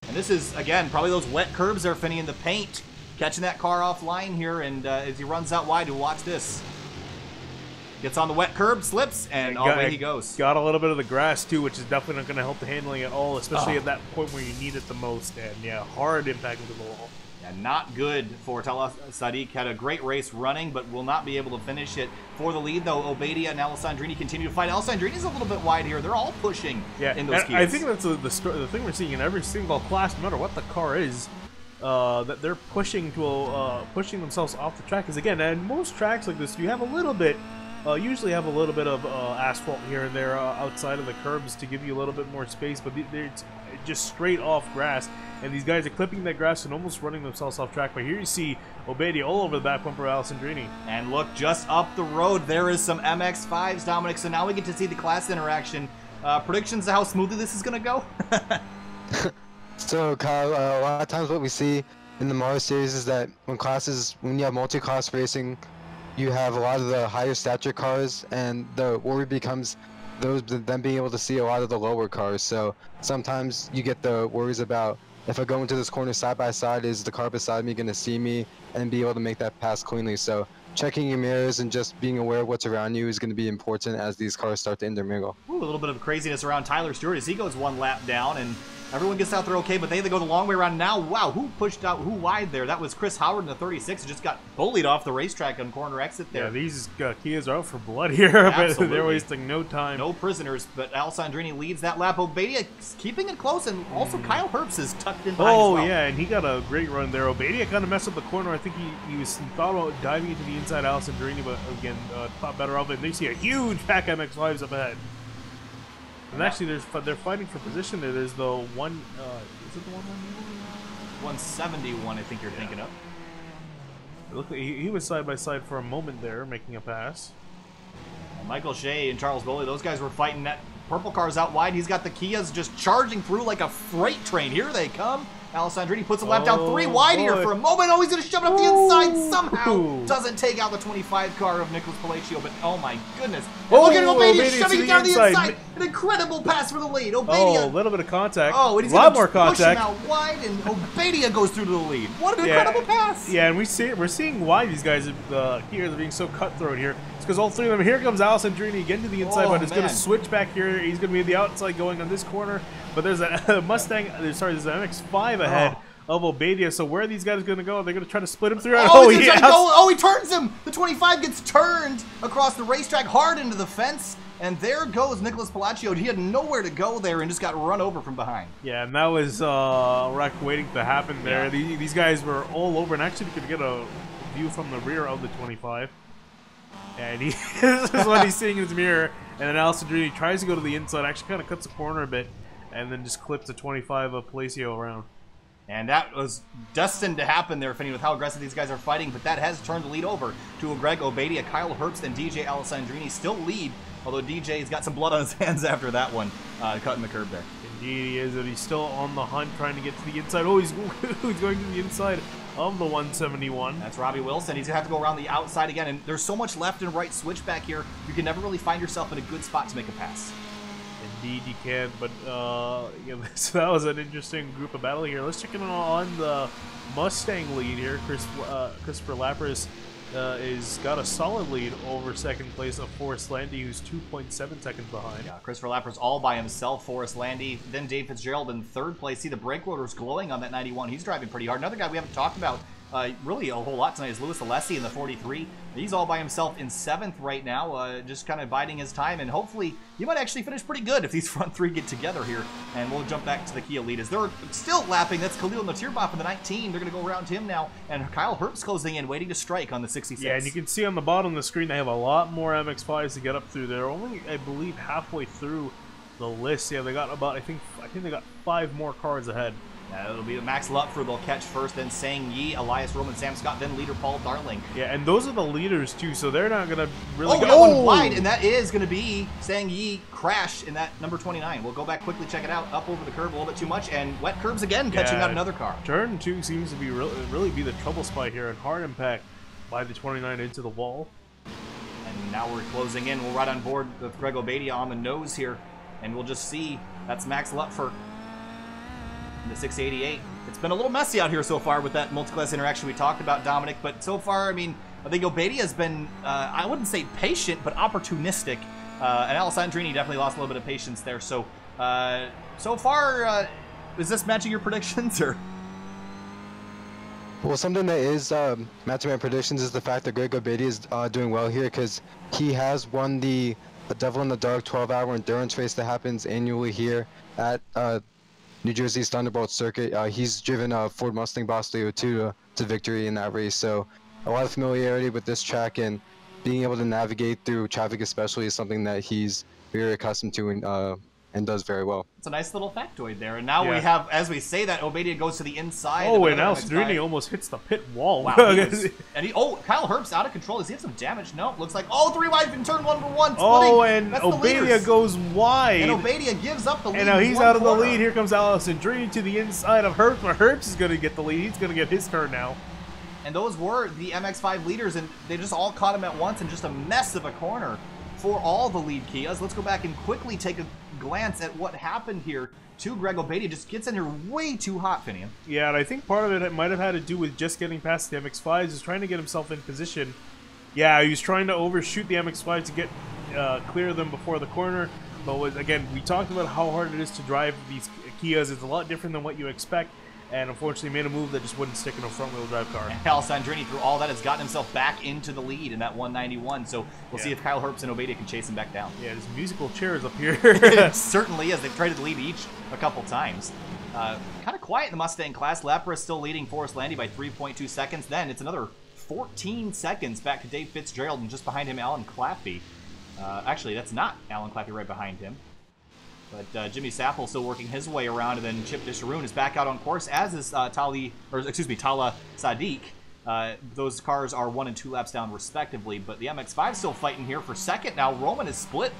And this is, again, probably those wet curbs there, Finney, in the paint. Catching that car offline here, and as he runs out wide, to watch this. Gets on the wet curb, slips, and away he goes. Got a little bit of the grass, too, which is definitely not going to help the handling at all, especially at that point where you need it the most. And, yeah, hard impact into the wall. Yeah, not good for Talah Sadiq. Had a great race running, but will not be able to finish it. For the lead, though, Obadia and Alessandrini continue to fight. Alessandrini's a little bit wide here. They're all pushing in those Kias. I think that's the thing we're seeing in every single class, no matter what the car is, that they're pushing themselves off the track. Because, again, in most tracks like this, you have a little bit... usually have a little bit of asphalt here and there outside of the curbs to give you a little bit more space, but it's just straight off grass, and these guys are clipping that grass and almost running themselves off track. But here you see Obadia all over the back bumper of Alessandrini. And look, just up the road, there is some MX-5s, Dominic, so now we get to see the class interaction. Predictions of how smoothly this is going to go? So, Kyle, a lot of times what we see in the Mars series is that when you have multi-class racing, you have a lot of the higher stature cars, and the worry becomes them being able to see a lot of the lower cars. So sometimes you get the worries about, if I go into this corner side by side, is the car beside me going to see me and be able to make that pass cleanly? So checking your mirrors and just being aware of what's around you is going to be important as these cars start to intermingle. Ooh, a little bit of craziness around Tyler Stewart as he goes one lap down, and everyone gets out there okay, but they go the long way around. Now, wow, who pushed out, who wide there? That was Chris Howard in the 36, who just got bullied off the racetrack on corner exit there. Yeah, these Kias are out for blood here, but they're wasting no time. No prisoners, but Alessandrini leads that lap. Obadia keeping it close, and also Kyle Herbst is tucked in behind as well. Yeah, and he got a great run there. Obadia kind of messed up the corner. I think he thought about diving into the inside Alessandrini, but again, thought better of it. And they see a huge pack MX-5s up ahead. And actually, they're fighting for position there. There's the one, is it the 171, I think you're thinking of. Look, he was side by side for a moment there, making a pass. And Michael Shea and Charles Bowley, those guys were fighting that purple car's out wide. He's got the Kias just charging through like a freight train. Here they come. Alessandrini puts a lap down 3 wide here for a moment. Oh, he's going to shove it up the inside somehow. Doesn't take out the 25 car of Nicholas Palacio, but oh my goodness. And look at Obadia shoving it down the inside. An incredible pass for the lead. Obadia. Oh, a little bit of contact. Oh, and he's a lot more push him contact. out wide, and Obadia goes through to the lead. What an incredible pass. Yeah, and we're seeing why these guys here are being so cutthroat here. It's because all three of them. Here comes Alessandrini again to the inside, but it's going to switch back here. He's going to be the outside going on this corner. But there's a Mustang, sorry, there's an MX-5 ahead of Obadia. So where are these guys going to go? They're going to try to split him through. He turns him. The 25 gets turned across the racetrack hard into the fence. And there goes Nicholas Palacio. He had nowhere to go there and just got run over from behind. Yeah, and that was a wreck waiting to happen there. Yeah. These guys were all over, and actually we could get a view from the rear of the 25. And this is what he's seeing in his mirror. And then Alessandrini tries to go to the inside, actually kind of cuts the corner a bit, and then just clips the 25 of Palacio around. And that was destined to happen there, Finney, with how aggressive these guys are fighting. But that has turned the lead over to Greg Obadia. Kyle Herbst and DJ Alessandrini still lead, although DJ's got some blood on his hands after that one, cutting the curb there. Indeed he is, and he's still on the hunt, trying to get to the inside. Oh, he's going to the inside of the 171. That's Robbie Wilson. He's going to have to go around the outside again, and there's so much left and right switch back here, you can never really find yourself in a good spot to make a pass. Indeed you can, but so that was an interesting group of battle here. Let's check in on the Mustang lead here. Christopher Lapras is got a solid lead over second place of Forrest Landy, who's 2.7 seconds behind. Yeah, Christopher Lapras all by himself. Forrest Landy, then Dave Fitzgerald in third place. See the brake rotors glowing on that 91. He's driving pretty hard. Another guy we haven't talked about really a whole lot tonight is Louis Alessi in the 43. He's all by himself in 7th right now, just kind of biding his time, and hopefully he might actually finish pretty good if these front three get together here. And we'll jump back to the Kia lead as they're still lapping. That's Khalil Natirbaf in the 19. They're going to go around him now, and Kyle Herbst closing in, waiting to strike on the 66. Yeah, and you can see on the bottom of the screen they have a lot more MX-5s to get up through. They're only, I believe, halfway through the list. Yeah, they got about, I think they got 5 more cars ahead. It'll be Max Lutfer they'll catch first, then Sang Yi, Elias Roman, Sam Scott, then leader Paul Darling. Yeah, and those are the leaders too, so they're not going to really go. Oh, one wide, and that is going to be Sang Yi crash in that number 29. We'll go back quickly, check it out, up over the curb a little bit too much, and wet curbs again, catching out another car. Turn 2 seems to be really be the trouble spot here, and hard impact by the 29 into the wall. And now we're closing in. We'll ride on board with Greg Obadia on the nose here, and we'll just see that's Max Lutfer in the 688. It's been a little messy out here so far with that multi-class interaction we talked about, Dominic, but so far, I mean, I think Obadia has been, I wouldn't say patient, but opportunistic, and Alessandrini definitely lost a little bit of patience there, so so far, is this matching your predictions, or? Well, something that is matching my predictions is the fact that Greg Obadia is doing well here, because he has won the Devil in the Dark 12-hour endurance race that happens annually here at New Jersey's Thunderbolt circuit. He's driven a Ford Mustang Boss Leo 2 to victory in that race, so a lot of familiarity with this track, and being able to navigate through traffic especially is something that he's very accustomed to and does very well. It's a nice little factoid there, and now we have, as we say that, Obadia goes to the inside. Oh, and Alessandrini almost hits the pit wall. Wow. Kyle Herbst out of control. Does he have some damage? No, looks like, three wide in turn 1 for 1. Splitting. Oh, and Obadia goes wide. And Obadia gives up the lead. And now he's out of the lead. Here comes Alessandrini to the inside of Herbst, but Herbst is going to get the lead. He's going to get his turn now. And those were the MX-5 leaders, and they just all caught him at once in just a mess of a corner for all the lead Kias. Let's go back and quickly take a glance at what happened here to Greg Obadia. Just gets in here way too hot, Finian. Yeah, and I think part of it might have had to do with just getting past the MX-5s, just trying to get himself in position. Yeah, he was trying to overshoot the MX-5 to get clear them before the corner. But again, we talked about how hard it is to drive these Kias. It's a lot different than what you expect. And unfortunately made a move that just wouldn't stick in a front-wheel drive car. And Alessandrini, through all that, has gotten himself back into the lead in that 191. So we'll see if Kyle Herbst and Obadia can chase him back down. Yeah, there's musical chairs up here. It certainly is. They've traded the lead each a couple times. Kind of quiet in the Mustang class. Lapras still leading Forrest Landy by 3.2 seconds. Then it's another 14 seconds back to Dave Fitzgerald, and just behind him, Alan Claffey. Actually, that's not Alan Claffey right behind him. But Jimmy Sappel still working his way around, and then Chip Disharoon is back out on course, as is Tala Sadiq. Those cars are 1 and 2 laps down respectively, but the MX-5 still fighting here for second. Now Roman is split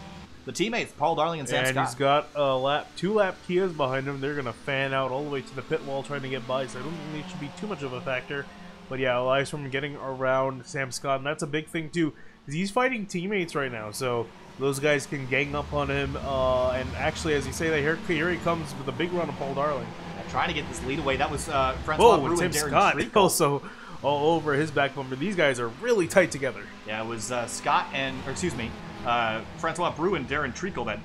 the teammates, Paul Darling and Sam And Scott. he's got a two-lap Kias behind him. They're going to fan out all the way to the pit wall trying to get by, so I don't think it should be too much of a factor. But yeah, Elias from getting around Sam Scott, and that's a big thing too, because he's fighting teammates right now, so those guys can gang up on him. And actually, as you say, that here he comes with a big run of Paul Darling. Trying to get this lead away. That was Francois Brou Tim and Darren Scott Treacle. also all over his back bumper. These guys are really tight together. Yeah, it was Scott and, or excuse me, Francois Brou and Darren Treacle that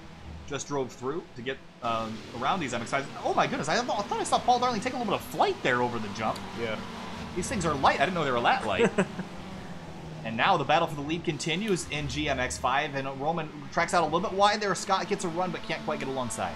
just drove through to get around these MX-5s. Oh my goodness, I thought I saw Paul Darling take a little bit of flight there over the jump. Yeah. These things are light. I didn't know they were that light. And now the battle for the lead continues in GMX5, and Roman tracks out a little bit wide there. Scott gets a run, but can't quite get alongside.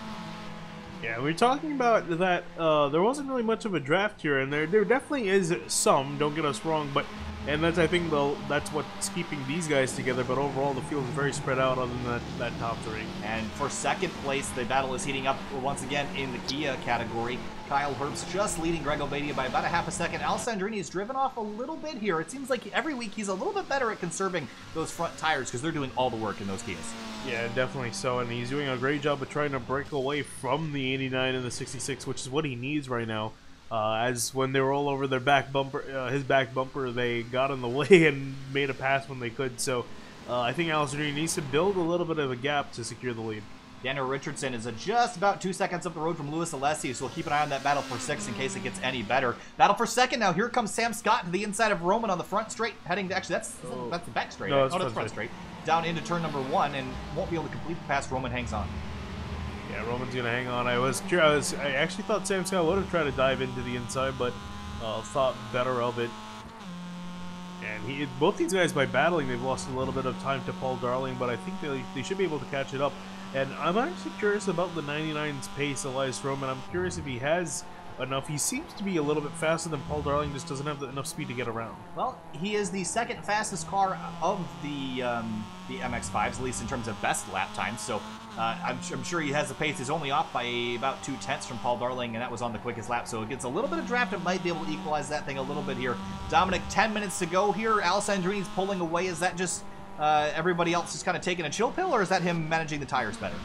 Yeah, we were talking about that there wasn't really much of a draft here, and there definitely is some, don't get us wrong, but and that's, I think, that's what's keeping these guys together, but overall the field is very spread out other than that top three. And for second place, the battle is heating up once again in the Kia category. Kyle Herbst just leading Greg Obadia by about a half a second. Al Sandrini has driven off a little bit here. It seems like every week he's a little bit better at conserving those front tires because they're doing all the work in those Kias. Yeah, definitely so, and he's doing a great job of trying to break away from the 89 and the 66, which is what he needs right now. As when they were all over their back bumper, his back bumper, they got in the way and made a pass when they could. So I think Al Sandrini needs to build a little bit of a gap to secure the lead. Daniel Richardson is just about 2 seconds up the road from Louis Alessi, so we'll keep an eye on that battle for 6 in case it gets any better. Battle for second now. Here comes Sam Scott to the inside of Roman on the front straight, heading to, actually, that's the back straight. No, that's front straight. Down into turn number 1, and won't be able to complete the pass. Roman hangs on. Yeah, Roman's gonna hang on. I actually thought Sam Scott would have tried to dive into the inside, but thought better of it. And both these guys, by battling, they've lost a little bit of time to Paul Darling, but I think they should be able to catch it up. And I'm actually curious about the 99's pace, Elias Roman. I'm curious if he has enough. He seems to be a little bit faster than Paul Darling, just doesn't have enough speed to get around. Well, he is the second fastest car of the MX-5s, at least in terms of best lap times. So I'm sure he has the pace. He's only off by about 2/10 from Paul Darling, and that was on the quickest lap. So it gets a little bit of draft. It might be able to equalize that thing a little bit here. Dominic, 10 minutes to go here. Al Sandrini's pulling away. Is that just everybody else just kind of taking a chill pill, or is that him managing the tires better?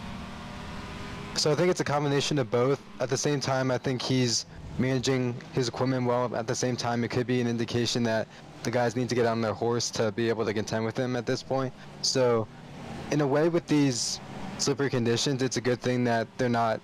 So I think it's a combination of both. At the same time, I think he's managing his equipment well. At the same time, it could be an indication that the guys need to get on their horse to be able to contend with him at this point. So in a way, with these slippery conditions, it's a good thing that they're not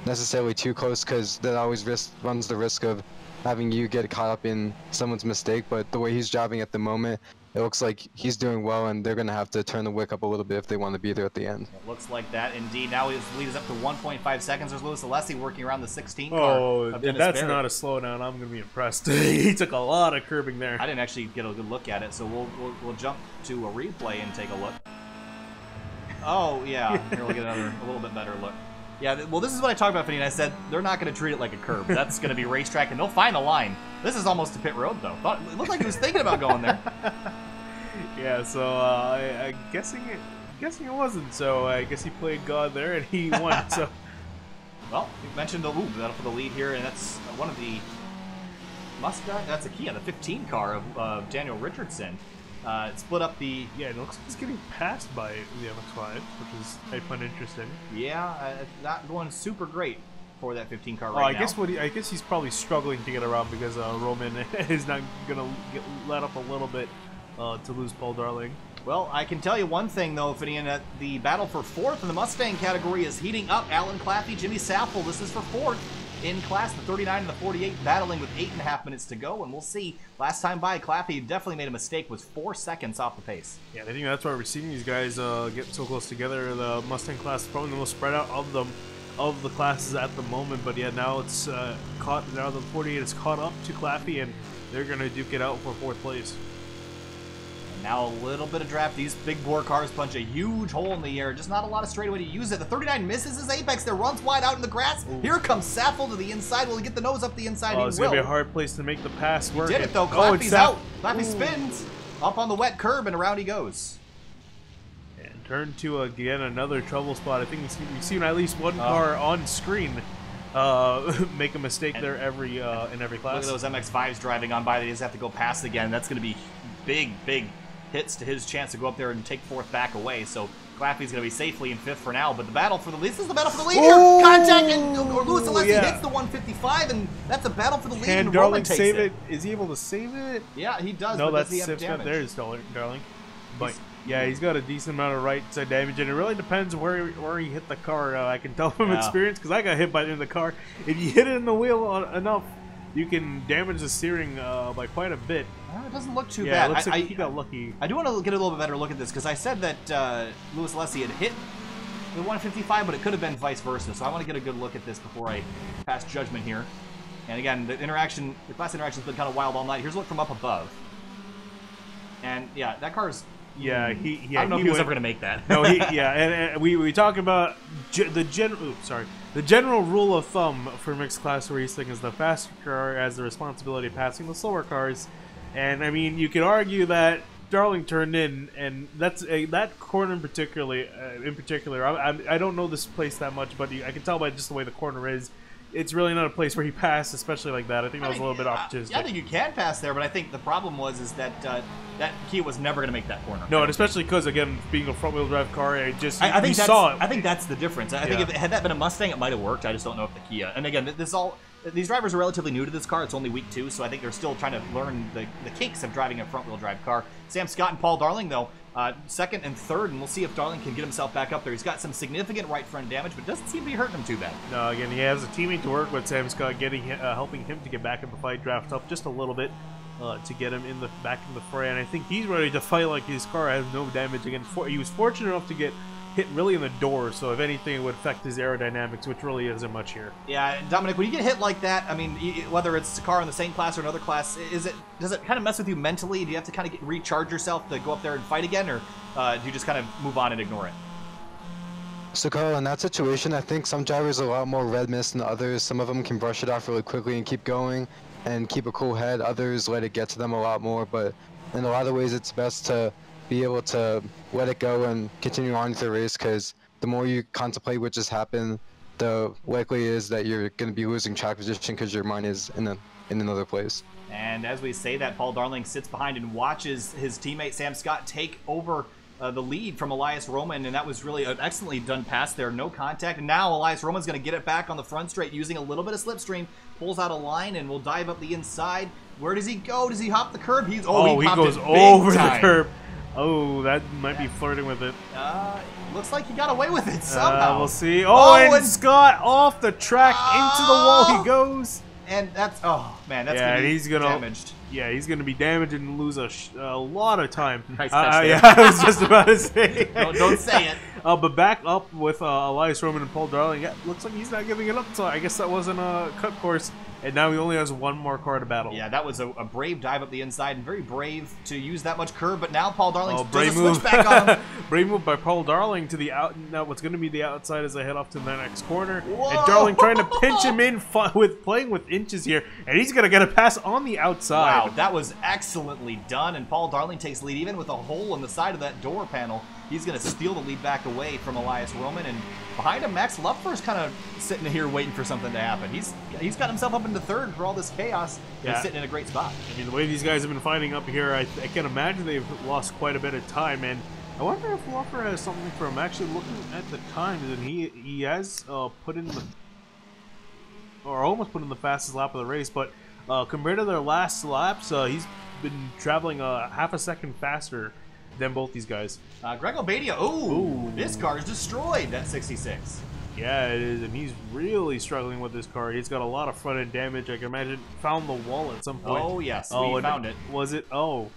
necessarily too close, because that always runs the risk of having you get caught up in someone's mistake. But the way he's driving at the moment, it looks like he's doing well, and they're going to have to turn the wick up a little bit if they want to be there at the end. It looks like that indeed. Now his lead is up to 1.5 seconds. There's Louis Alessi working around the 16 car. Oh, of if Dennis that's Barrett. not a slowdown, I'm going to be impressed. He took a lot of curbing there. I didn't actually get a good look at it, so we'll jump to a replay and take a look. Oh, yeah. Here we'll get a little bit better look. Yeah, well, this is what I talked about, Finney, and I said they're not going to treat it like a curb. That's going to be racetrack, and they'll find a line. This is almost to pit road, though. It looked like he was thinking about going there. Yeah, so I'm guessing it wasn't. So I guess he played God there, and he won. So, well, you mentioned the battle for the lead here, and that's one of the Mustang. That's a Kia, the 15 car of Daniel Richardson. It split up the. Yeah, it looks like he's getting passed by the MX-5, which is I find interesting. Yeah, not going super great for that 15 car right now. I guess he's probably struggling to get around because Roman is not gonna get let up a little bit to lose Paul Darling. Well, I can tell you one thing though, Finian, that the battle for 4th in the Mustang category is heating up. Alan Claffey, Jimmy Saffel, this is for 4th in class, the 39 and the 48 battling with 8.5 minutes to go, and we'll see. Last time by, Claffey definitely made a mistake, was 4 seconds off the pace. Yeah, I think that's why we're seeing these guys get so close together. The Mustang class is probably the most spread out of the classes at the moment, but yeah, now it's now the 48 is caught up to Claffey, and they're gonna duke it out for 4th place. Now a little bit of draft. These big bore cars punch a huge hole in the air. Just not a lot of straightaway to use it. The 39 misses his apex there, runs wide out in the grass. Ooh. Here comes Saffel to the inside. Will he get the nose up the inside? Oh, it's going to be a hard place to make the pass work. He did it though. Claffey's out. Claffey spins up on the wet curb, and around he goes. And turn 2 again, another trouble spot. I think we've seen at least one car on screen make a mistake there in every class. Look at those MX-5s driving on by. They just have to go past again. That's going to be big hits to his chance to go up there and take 4th back away. So Claffey's going to be safely in 5th for now, but the battle for the lead, this is the battle for the lead here. Contact, and Louis Alessi hits the 155, and that's a battle for the lead. Can Darling save it? Is he able to save it? Yeah, he does. No, but that's Sips got there's Darling. But yeah, he's got a decent amount of right side damage, and it really depends where he hit the car. I can tell from experience because I got hit by it in the car. If you hit it in the wheel enough, you can damage the steering by quite a bit. It doesn't look too bad. It looks like he got lucky. I do want to get a little bit better look at this because I said that Louis Alessi had hit the 155, but it could have been vice versa. So I want to get a good look at this before I pass judgment here. And again, the class interaction's been kind of wild all night. Here's a look from up above. And yeah, that car's. Yeah, I don't know if he was ever going to make that. No, and we talk about the general rule of thumb for mixed class racing is the faster car has the responsibility of passing the slower cars. And I mean, you could argue that Darling turned in, and that's that corner in particular. I don't know this place that much, but I can tell by just the way the corner is. It's really not a place where you pass, especially like that. I think that was a little bit opportunistic. I think you can pass there, but I think the problem is that that Kia was never going to make that corner. No, and especially because, again, being a front-wheel drive car, I think saw it. I think that's the difference. I think had that been a Mustang, it might have worked. I just don't know if the Kia. And again, these drivers are relatively new to this car. It's only week 2, so I think they're still trying to learn the kinks of driving a front-wheel drive car. Sam Scott and Paul Darling, though, 2nd and 3rd, and we'll see if Darling can get himself back up there. He's got some significant right front damage, but doesn't seem to be hurting him too bad. No, again, he has a teammate to work with, Sam Scott, helping him to get back in the fight, draft up just a little bit to get him back in the fray, and I think he's ready to fight like his car has no damage. Again, he was fortunate enough to get hit really in the door, so if anything, it would affect his aerodynamics, which really isn't much here. Yeah, Dominic, when you get hit like that, I mean, whether it's a car in the same class or another class, does it kind of mess with you mentally? Do you have to kind of recharge yourself to go up there and fight again, or do you just kind of move on and ignore it? So, Carl, in that situation, I think some drivers are a lot more red mist than others. Some of them can brush it off really quickly and keep going and keep a cool head. Others let it get to them a lot more, but in a lot of ways, it's best to be able to let it go and continue on with the race, because the more you contemplate what just happened, the likely is that you're going to be losing track position because your mind is in another place. And as we say that, Paul Darling sits behind and watches his teammate Sam Scott take over the lead from Elias Roman, and that was really an excellently done pass there. No contact, and now Elias Roman's going to get it back on the front straight using a little bit of slipstream, pulls out a line, and will dive up the inside. Where does he go? Does he hop the curb? He goes over the curb. Oh, that might be flirting with it. Looks like he got away with it somehow. We'll see. And Scott off the track into the wall he goes. And that's gonna be damaged. Yeah, he's gonna be damaged and lose a lot of time. Nice catch there. Yeah, I was just about to say. Don't say it. But back up with Elias Roman and Paul Darling. Yeah, looks like he's not giving it up. So I guess that wasn't a cut course. And now he only has one more car to battle. Yeah, that was a brave dive up the inside, and very brave to use that much curve. But now Paul Darling does a switch back on him. Brave move by Paul Darling to the out. Now what's going to be the outside as I head off to the next corner. Whoa! And Darling trying to pinch him in playing with inches here, and he's going to get a pass on the outside. Wow, that was excellently done. And Paul Darling takes lead even with a hole in the side of that door panel. He's going to steal the lead back away from Elias Roman, and behind him, Max Lupfer's kind of sitting here waiting for something to happen. He's got himself up into 3rd for all this chaos. Yeah. He's sitting in a great spot. I mean, the way these guys have been fighting up here, I can imagine they've lost quite a bit of time, and I wonder if Lupfer has something from actually looking at the times, and he has put in the, or almost put in the fastest lap of the race, but compared to their last laps, he's been traveling half a second faster than both these guys. Greg Obadia, ooh, this car is destroyed at 66. Yeah, it is, and he's really struggling with this car. He's got a lot of front-end damage. I can imagine found the wall at some point. Oh, yes, we found it. Was it? Oh.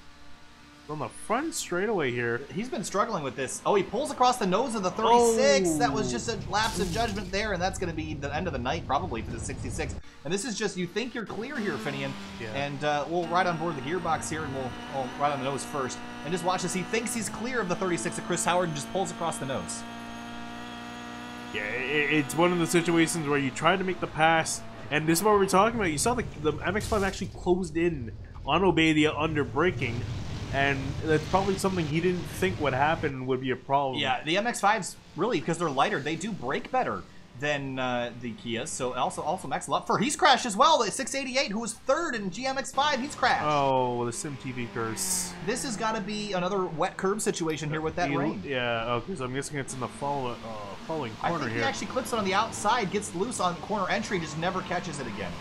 On the front straightaway here. He's been struggling with this. Oh, he pulls across the nose of the 36. Oh. That was just a lapse of judgment there, and that's going to be the end of the night probably for the 66. And this is just, you think you're clear here, Finian. Yeah. And we'll ride on board the gearbox here, and we'll ride on the nose first. And just watch as he thinks he's clear of the 36 of Chris Howard and just pulls across the nose. Yeah, it's one of the situations where you try to make the pass, and this is what we're talking about. You saw the MX-5 actually closed in on Obadia under braking. And that's probably something he didn't think would happen would be a problem. Yeah, the MX-5s, really, because they're lighter, they do brake better. than the Kias. So also Max Lupfer, he's crashed as well. The 688, who was third in GMX5, he's crashed. Oh, the SimTV curse. This has got to be another wet curb situation here with that rain. Yeah, okay, so I'm guessing it's in the following corner I think here. he actually clips it on the outside, gets loose on corner entry, just never catches it again.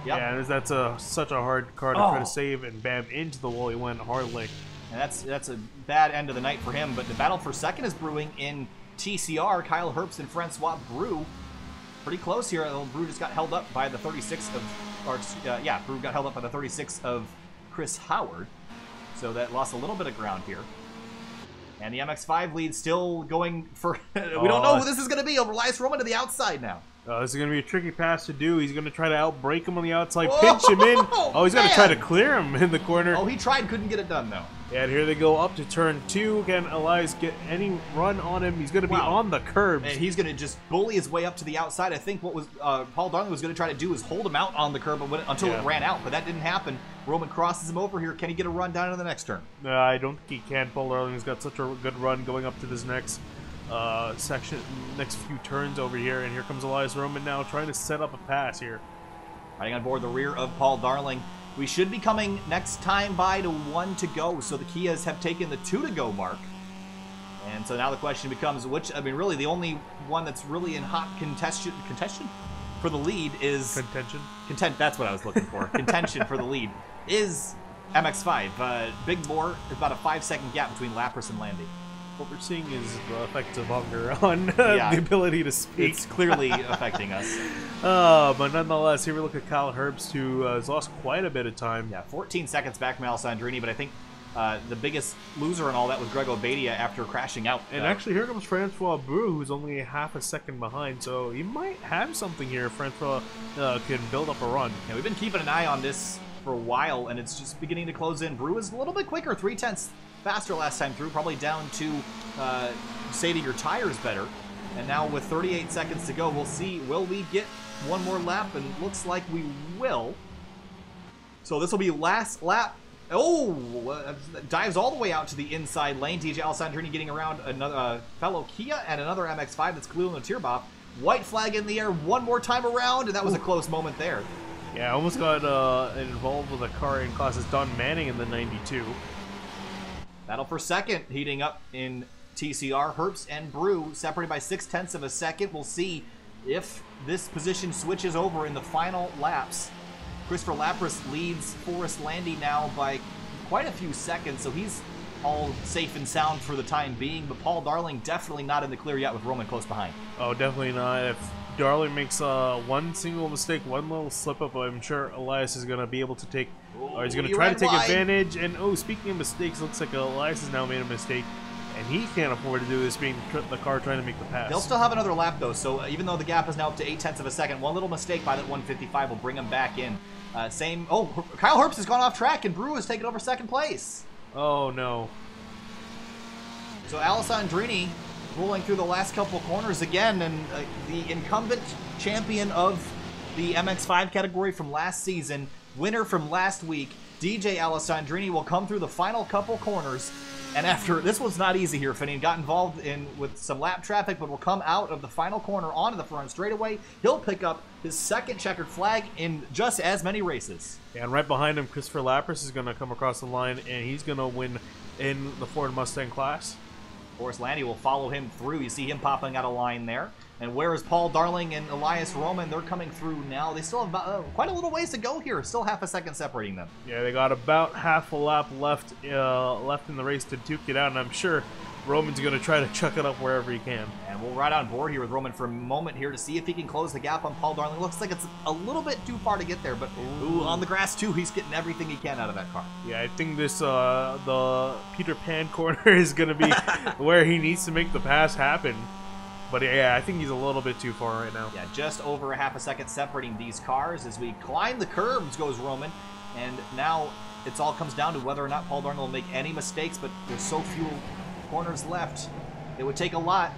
Yep. Yeah, that's such a hard car to try to save, and bam, into the wall he went hardly. And that's a bad end of the night for him, but the battle for second is brewing in TCR. Kyle Herbst and Francois Brew. Pretty close here. Brew just got held up by the 36 of, Brew got held up by the 36 of Chris Howard. So that lost a little bit of ground here. And the MX-5 lead still going for, we don't know who this is going to be. Elias Roman to the outside now. This is going to be a tricky pass to do. He's going to try to outbrake him on the outside, pinch him in. Oh, he's going to try to clear him in the corner. Oh, he tried, couldn't get it done, though. And here they go up to turn 2. Can Elias get any run on him? He's going to be on the curbs. And he's going to just bully his way up to the outside. I think what was Paul Darling was going to try to do was hold him out on the curb until it ran out, but that didn't happen. Roman crosses him over here. Can he get a run down into the next turn? I don't think he can. Paul Darling's got such a good run going up to this next section, next few turns over here, and here comes Elias Roman now trying to set up a pass here. Riding on board the rear of Paul Darling. We should be coming next time by to 1 to go, so the Kias have taken the 2 to go mark. And so now the question becomes really the only one that's really in hot contention for the lead is... That's what I was looking for. Contention for the lead is MX-5. Big Boar is about a 5-second gap between Lapras and Landy. What we're seeing is the effect of hunger on the ability to speak. It's clearly affecting us. But nonetheless, here we look at Kyle Herbst, who has lost quite a bit of time. Yeah, 14 seconds back from Alessandrini, but I think the biggest loser in all that was Greg Obadia after crashing out. And actually, here comes Francois Brew, who's only half a second behind, so he might have something here if Francois can build up a run. Yeah, we've been keeping an eye on this for a while, and it's just beginning to close in. Brew is a little bit quicker, 3/10 faster last time through, probably down to saving your tires better. And now with 38 seconds to go, we'll see, will we get one more lap? And looks like we will. So this will be last lap. Oh, dives all the way out to the inside lane. DJ Alessandrini getting around another fellow Kia and another MX-5 that's Khalil Natirbov. White flag in the air one more time around, and that was a close moment there. Yeah, I almost got involved with a car in classes Don Manning in the 92. Battle for second heating up in TCR. Herbst and Brew separated by 0.6 of a second. We'll see if this position switches over in the final laps. Christopher Lapras leads Forrest Landy now by quite a few seconds, so he's all safe and sound for the time being, but Paul Darling definitely not in the clear yet with Roman close behind. Oh, definitely not. If Darling makes one single mistake, one little slip-up, I'm sure Elias is going to be able to take, or he's going to try to take advantage. And, speaking of mistakes, looks like Elias has now made a mistake, and he can't afford to do this, being the car trying to make the pass. He'll still have another lap, though, so even though the gap is now up to 0.8 of a second, one little mistake by that 155 will bring him back in. Kyle Herbst has gone off track, and Brew has taken over second place. Oh, no. So Alessandrini rolling through the last couple of corners again, and the incumbent champion of the MX-5 category from last season, winner from last week, DJ Alessandrini will come through the final couple corners. And after, this was not easy here, Finney, got involved with some lap traffic, but will come out of the final corner onto the front straightaway. He'll pick up his second checkered flag in just as many races. And right behind him, Christopher Lapras is going to come across the line, and he's going to win in the Ford Mustang class. Forrest Landy will follow him through. You see him popping out of line there. And whereas Paul Darling and Elias Roman, they're coming through now. They still have quite a little ways to go here. Still half a second separating them. Yeah, they got about half a lap left in the race to duke it out, and I'm sure Roman's going to try to chuck it up wherever he can. And we'll ride on board here with Roman for a moment here to see if he can close the gap on Paul Darling. Looks like it's a little bit too far to get there, but on the grass too, he's getting everything he can out of that car. Yeah, I think this the Peter Pan corner is going to be where he needs to make the pass happen. But yeah, I think he's a little bit too far right now. Yeah, just over a half a second separating these cars as we climb the curbs goes Roman. And now it all comes down to whether or not Paul Darling will make any mistakes, but there's so few corners left. It would take a lot.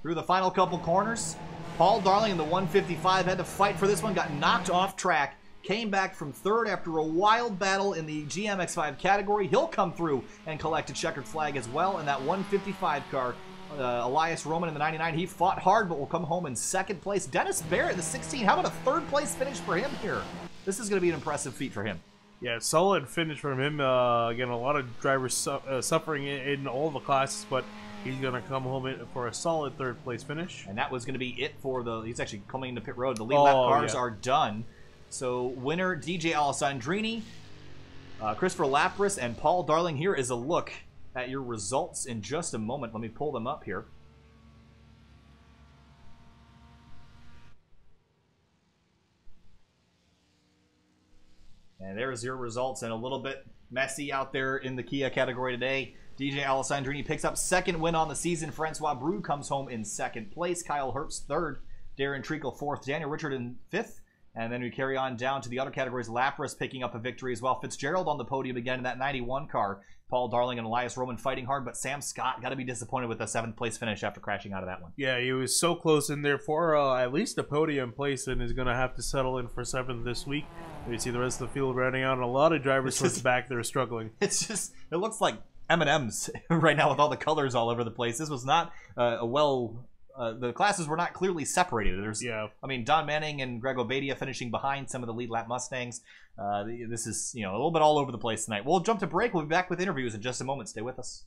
Through the final couple corners, Paul Darling in the 155 had to fight for this one, got knocked off track, came back from third after a wild battle in the GMX5 category. He'll come through and collect a checkered flag as well, and that 155 car Elias Roman in the 99. He fought hard, but will come home in second place. Dennis Barrett in the 16. How about a third place finish for him here? This is going to be an impressive feat for him. Yeah, solid finish from him. Again, a lot of drivers suffering in all the classes, but he's going to come home for a solid third place finish. And that was going to be it for the... He's actually coming into pit road. The lead lap cars are done. So winner DJ Alessandrini, Christopher Lapras, and Paul Darling. Here is a look at your results in just a moment. Let me pull them up here. And there's your results, and a little bit messy out there in the Kia category today. DJ Alessandrini picks up second win on the season. Francois Brou comes home in second place. Kyle Herbst third. Darren Treacle fourth. Daniel Richard in fifth. And then we carry on down to the other categories. Lapras picking up a victory as well. Fitzgerald on the podium again in that 91 car. Paul Darling and Elias Roman fighting hard, but Sam Scott got to be disappointed with a 7th place finish after crashing out of that one. Yeah, he was so close in there for at least a podium place, and is going to have to settle in for 7th this week. You see the rest of the field running out, and a lot of drivers towards the back that are struggling. It's just, it looks like M&Ms right now with all the colors all over the place. This was not the classes were not clearly separated. There's, I mean, Don Manning and Greg Obadia finishing behind some of the lead lap Mustangs. This is, a little bit all over the place tonight. We'll jump to break. We'll be back with interviews in just a moment. Stay with us.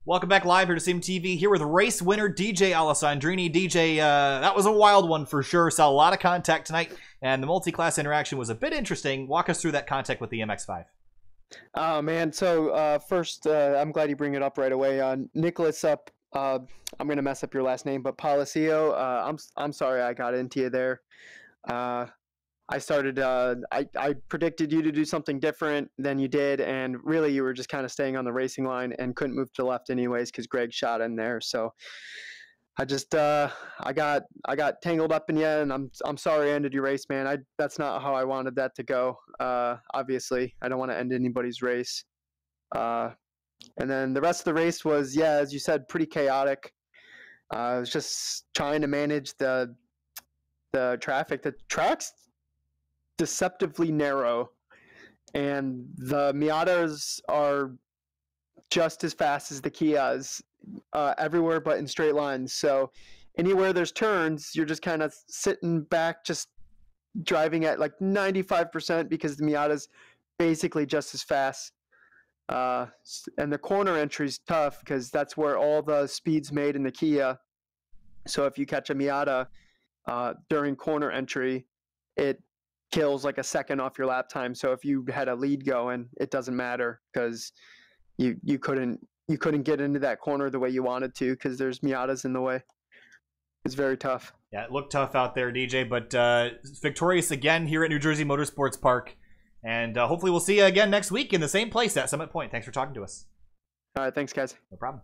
Welcome back live here to Sim TV, here with race winner DJ Alessandrini. DJ, that was a wild one for sure. Saw a lot of contact tonight, and the multi-class interaction was a bit interesting. Walk us through that contact with the MX-5. Oh, man. So, first, I'm glad you bring it up right away. Nicholas I'm going to mess up your last name, but Policio, I'm sorry I got into you there. I started, I predicted you to do something different than you did, and really you were just kind of staying on the racing line and couldn't move to the left anyways because Greg shot in there. So I just, I got tangled up in you, and I'm sorry I ended your race, man. That's not how I wanted that to go. Obviously, I don't want to end anybody's race. And then the rest of the race was, yeah, as you said, pretty chaotic. I was just trying to manage the traffic. The track's deceptively narrow, and the Miatas are just as fast as the Kias everywhere but in straight lines. So anywhere there's turns, you're just kind of sitting back, just driving at like 95% because the Miata's basically just as fast. And the corner entry is tough because that's where all the speed's made in the Kia. So if you catch a Miata during corner entry, it kills like a second off your lap time. So if you had a lead going, it doesn't matter because you couldn't get into that corner the way you wanted to because there's Miatas in the way. It's very tough. Yeah, it looked tough out there, DJ, but victorious again here at New Jersey Motorsports Park. And hopefully we'll see you again next week in the same place at Summit Point. Thanks for talking to us. All right, thanks, guys. No problem.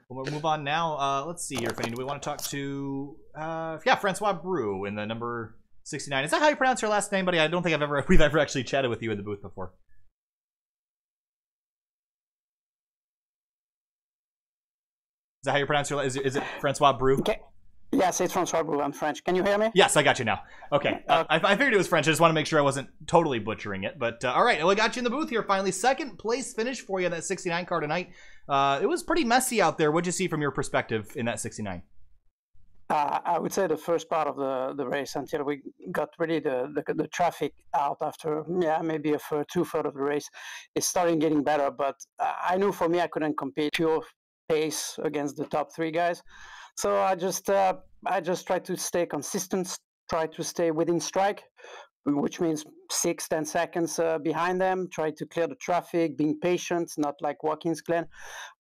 We'll move on now. Let's see here, Fanny. Do we want to talk to, Francois Brou in the number 69. Is that how you pronounce your last name, buddy? I don't think we've ever actually chatted with you in the booth before. Is that how you pronounce your last? Is it Francois Brou? Okay. Yes, it's Francois Brou. I'm French. Can you hear me? Yes, I got you now. Okay. I figured it was French. I just want to make sure I wasn't totally butchering it. But all right, well, I got you in the booth here finally. Second place finish for you in that 69 car tonight. It was pretty messy out there. What'd you see from your perspective in that 69? I would say the first part of the race until we got really the traffic out after maybe a two-thirds of the race. It started getting better, but I knew for me I couldn't compete pure pace against the top three guys. So I just tried to stay consistent, try to stay within strike, which means 6-10 seconds behind them, try to clear the traffic, being patient, not like Watkins Glen.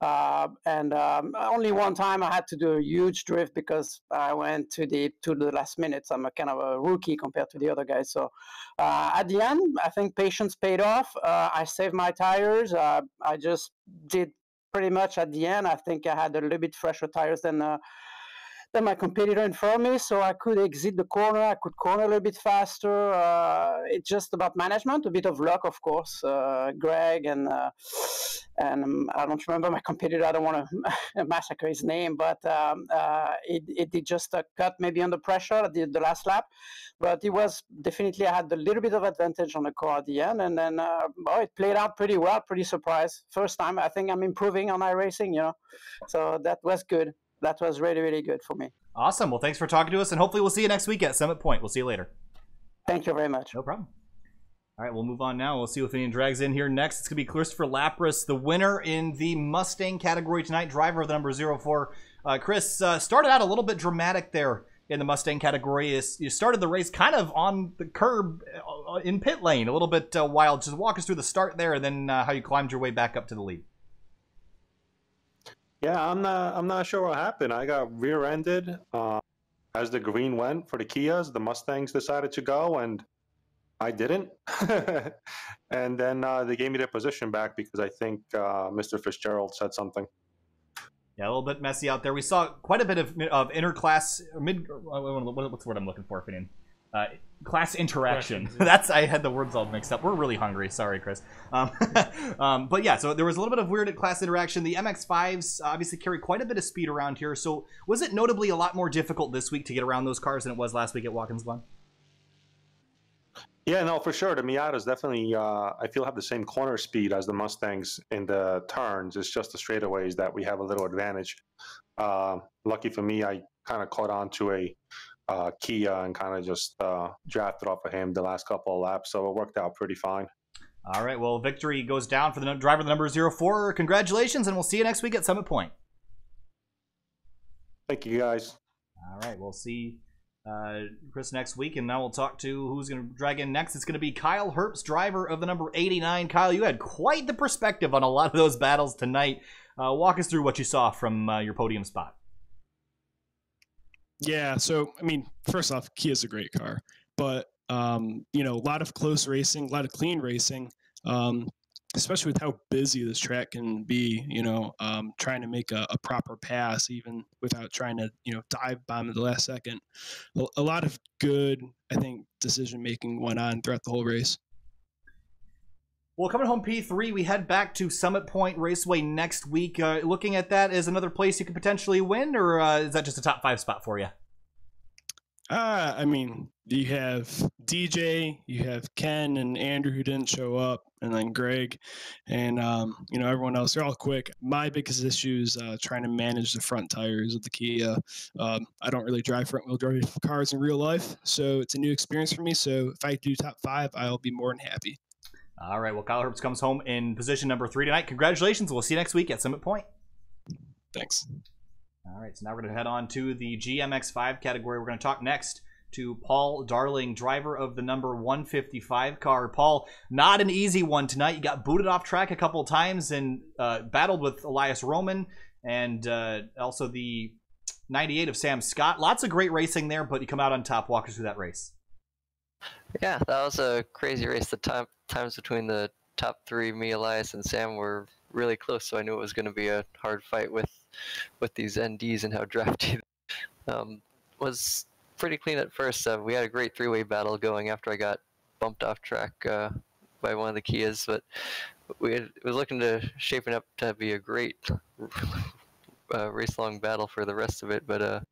And only one time I had to do a huge drift because I went to the last minutes. I'm a kind of a rookie compared to the other guys. So at the end, I think patience paid off. I saved my tires. I just did pretty much at the end. I think I had a little bit fresher tires than my competitor in front of me, so I could exit the corner. I could corner a little bit faster. It's just about management, a bit of luck, of course. Greg and I don't remember my competitor. I don't want to massacre his name, but it did just cut maybe under pressure at the last lap. But it was definitely, I had a little bit of advantage on the car at the end, and then it played out pretty well. Pretty surprised. First time, I think I'm improving on iRacing, so that was good. That was really, really good for me. Awesome. Well, thanks for talking to us, and hopefully we'll see you next week at Summit Point. We'll see you later. Thank you very much. No problem. All right, we'll move on now. We'll see what Finian drags in here next. It's going to be Christopher Lapras, the winner in the Mustang category tonight, driver of the number 04. Chris, started out a little bit dramatic there in the Mustang category. You started the race kind of on the curb in pit lane, a little bit wild. Just walk us through the start there and then how you climbed your way back up to the lead. Yeah, I'm not sure what happened. I got rear-ended as the green went for the Kias. The Mustangs decided to go, and I didn't. And then they gave me their position back because I think Mr. Fitzgerald said something. Yeah, a little bit messy out there. We saw quite a bit of interclass, what's the word I'm looking for, Finian? Class interaction. I had the words all mixed up. We're really hungry. Sorry, Chris. But yeah, so there was a little bit of weird class interaction. The MX-5s obviously carry quite a bit of speed around here. So was it notably a lot more difficult this week to get around those cars than it was last week at Watkins Glen? Yeah, no, for sure. The Miatas definitely, I feel, have the same corner speed as the Mustangs in the turns. It's just the straightaways that we have a little advantage. Lucky for me, I kind of caught on to a Kia and kind of just drafted off of him the last couple of laps, so it worked out pretty fine. All right, well, victory goes down for the driver of the number 04. Congratulations, and we'll see you next week at Summit Point. Thank you, guys. All right, we'll see Chris next week, and now we'll talk to who's going to drag in next. It's going to be Kyle Herbst, driver of the number 89. Kyle, you had quite the perspective on a lot of those battles tonight. Walk us through what you saw from your podium spot. Yeah, so, I mean, first off, Kia's a great car, but, a lot of close racing, a lot of clean racing, especially with how busy this track can be, trying to make a proper pass, even without trying to, dive bomb at the last second. A lot of good, I think, decision-making went on throughout the whole race. Well, coming home P3, we head back to Summit Point Raceway next week. Looking at that as another place you could potentially win, or is that just a top 5 spot for you? I mean, you have DJ, you have Ken and Andrew who didn't show up, and then Greg, and everyone else. They're all quick. My biggest issue is trying to manage the front tires of the Kia. I don't really drive front-wheel drive cars in real life, so it's a new experience for me. So if I do top 5, I'll be more than happy. All right, well, Kyle Herbst comes home in position number 3 tonight. Congratulations. We'll see you next week at Summit Point. Thanks. All right, so now we're going to head on to the GMX5 category. We're going to talk next to Paul Darling, driver of the number 155 car. Paul, not an easy one tonight. You got booted off track a couple of times and battled with Elias Roman and also the 98 of Sam Scott. Lots of great racing there, but you come out on top. Walk us through that race. Yeah, that was a crazy race. The times between the top 3, me, Elias, and Sam, were really close, so I knew it was going to be a hard fight with these NDs and how drafty was pretty clean at first. We had a great 3-way battle going after I got bumped off track by one of the Kias, but it was looking to shaping up to be a great race-long battle for the rest of it, but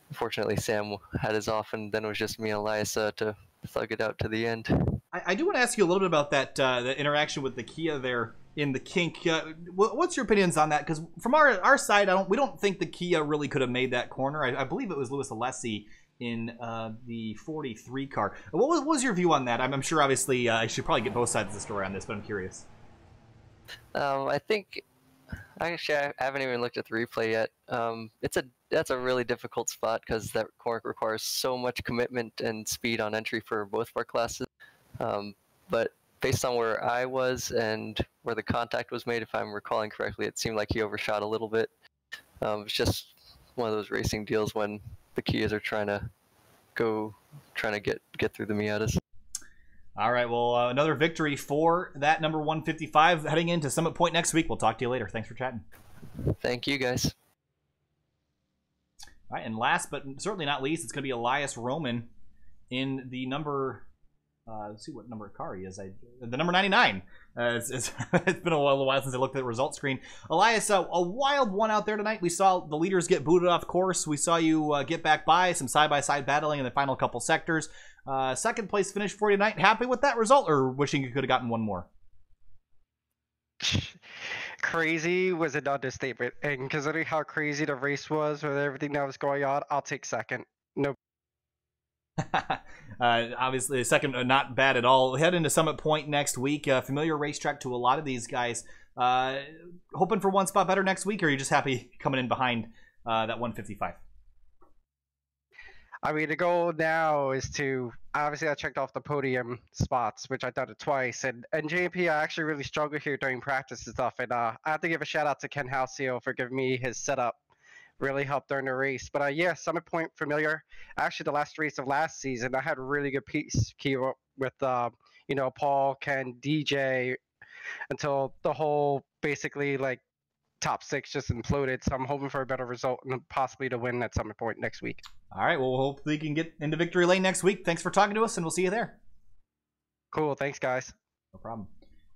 unfortunately Sam had his off, and then it was just me and Elias to thug it out to the end. I do want to ask you a little bit about that the interaction with the Kia there in the kink. What's your opinions on that? Because from our side, we don't think the Kia really could have made that corner. I believe it was Louis Alessi in the 43 car. What was your view on that? I'm sure, obviously, I should probably get both sides of the story on this, but I'm curious. I think actually I haven't even looked at the replay yet. That's a really difficult spot because that corner requires so much commitment and speed on entry for both of our classes. But based on where I was and where the contact was made, if I'm recalling correctly, it seemed like he overshot a little bit. It's just one of those racing deals when the Kias are trying to get through the Miatas. All right, well, another victory for that number 155 heading into Summit Point next week. We'll talk to you later. Thanks for chatting. Thank you, guys. All right, and last but certainly not least, it's going to be Elias Roman in the number, let's see what number car he is. The number 99. It's been a while since I looked at the results screen. Elias, a wild one out there tonight. We saw the leaders get booted off course. We saw you get back by, some side-by-side battling in the final couple sectors. Second place finish for you tonight. Happy with that result, or wishing you could have gotten one more? Crazy was an understatement, and considering how crazy the race was with everything that was going on, I'll take second. No. Obviously, second, not bad at all. We head into Summit Point next week. Familiar racetrack to a lot of these guys. Hoping for one spot better next week, or are you just happy coming in behind that 155? I mean, the goal now is to, obviously I checked off the podium spots, which I've done it twice, and JP, I actually really struggled here during practice and stuff, and I have to give a shout out to Ken Halcyon for giving me his setup. Really helped during the race. But yeah, Summit Point familiar. Actually, the last race of last season, I had a really good piece with Paul, Ken, DJ, until the whole basically like top 6 just imploded. So I'm hoping for a better result and possibly to win at Summit Point next week. All right, well, hopefully you can get into victory lane next week. Thanks for talking to us, and we'll see you there. Cool, thanks guys. No problem.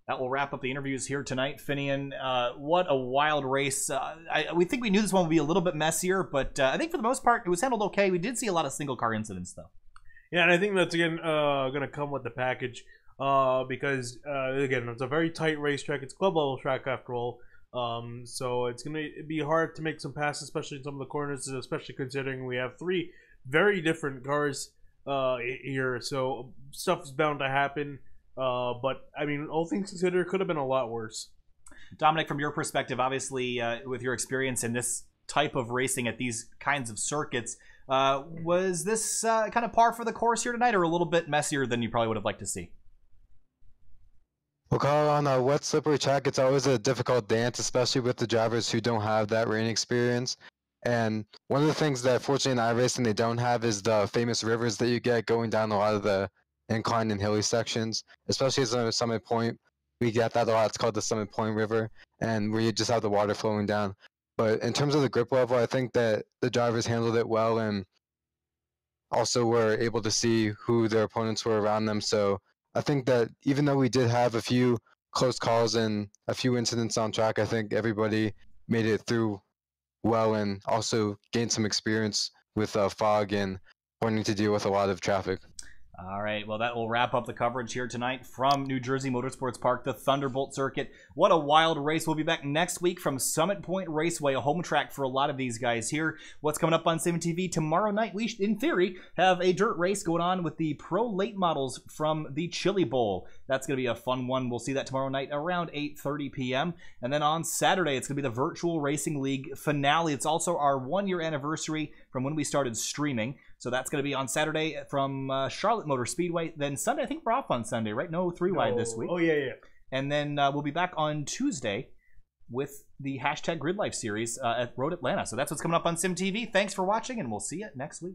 That will wrap up the interviews here tonight. Finian, what a wild race. We think we knew this one would be a little bit messier, but I think for the most part, it was handled okay. We did see a lot of single car incidents, though. Yeah, and I think that's, again, going to come with the package because, again, it's a very tight racetrack. It's club level track after all. So it's going to be hard to make some passes, especially in some of the corners, especially considering we have 3 very different cars here. So stuff's bound to happen. But, I mean, all things considered, it could have been a lot worse. Dominic, from your perspective, obviously, with your experience in this type of racing at these kinds of circuits, was this kind of par for the course here tonight, or a little bit messier than you probably would have liked to see? Well, Carl, on a wet, slippery track, it's always a difficult dance, especially with the drivers who don't have that rain experience. And one of the things that, fortunately, in iRacing they don't have is the famous rivers that you get going down a lot of the inclined and hilly sections, especially as a Summit Point. We get that a lot. It's called the Summit Point River, and where you just have the water flowing down. But in terms of the grip level, I think that the drivers handled it well and also were able to see who their opponents were around them. So I think that even though we did have a few close calls and a few incidents on track, I think everybody made it through well and also gained some experience with fog and wanting to deal with a lot of traffic. All right, well, that will wrap up the coverage here tonight from New Jersey Motorsports Park, the Thunderbolt Circuit. What a wild race. We'll be back next week from Summit Point Raceway, a home track for a lot of these guys here. What's coming up on Sim TV tomorrow night? We, in theory, have a dirt race going on with the Pro Late Models from the Chili Bowl. That's going to be a fun one. We'll see that tomorrow night around 8:30 p.m. And then on Saturday, it's going to be the Virtual Racing League finale. It's also our 1-year anniversary from when we started streaming. So that's going to be on Saturday from Charlotte Motor Speedway. Then Sunday, I think we're off on Sunday, right? No 3-wide this week. Oh, yeah. And then we'll be back on Tuesday with the hashtag Grid Life series at Road Atlanta. So that's what's coming up on Sim TV. Thanks for watching, and we'll see you next week.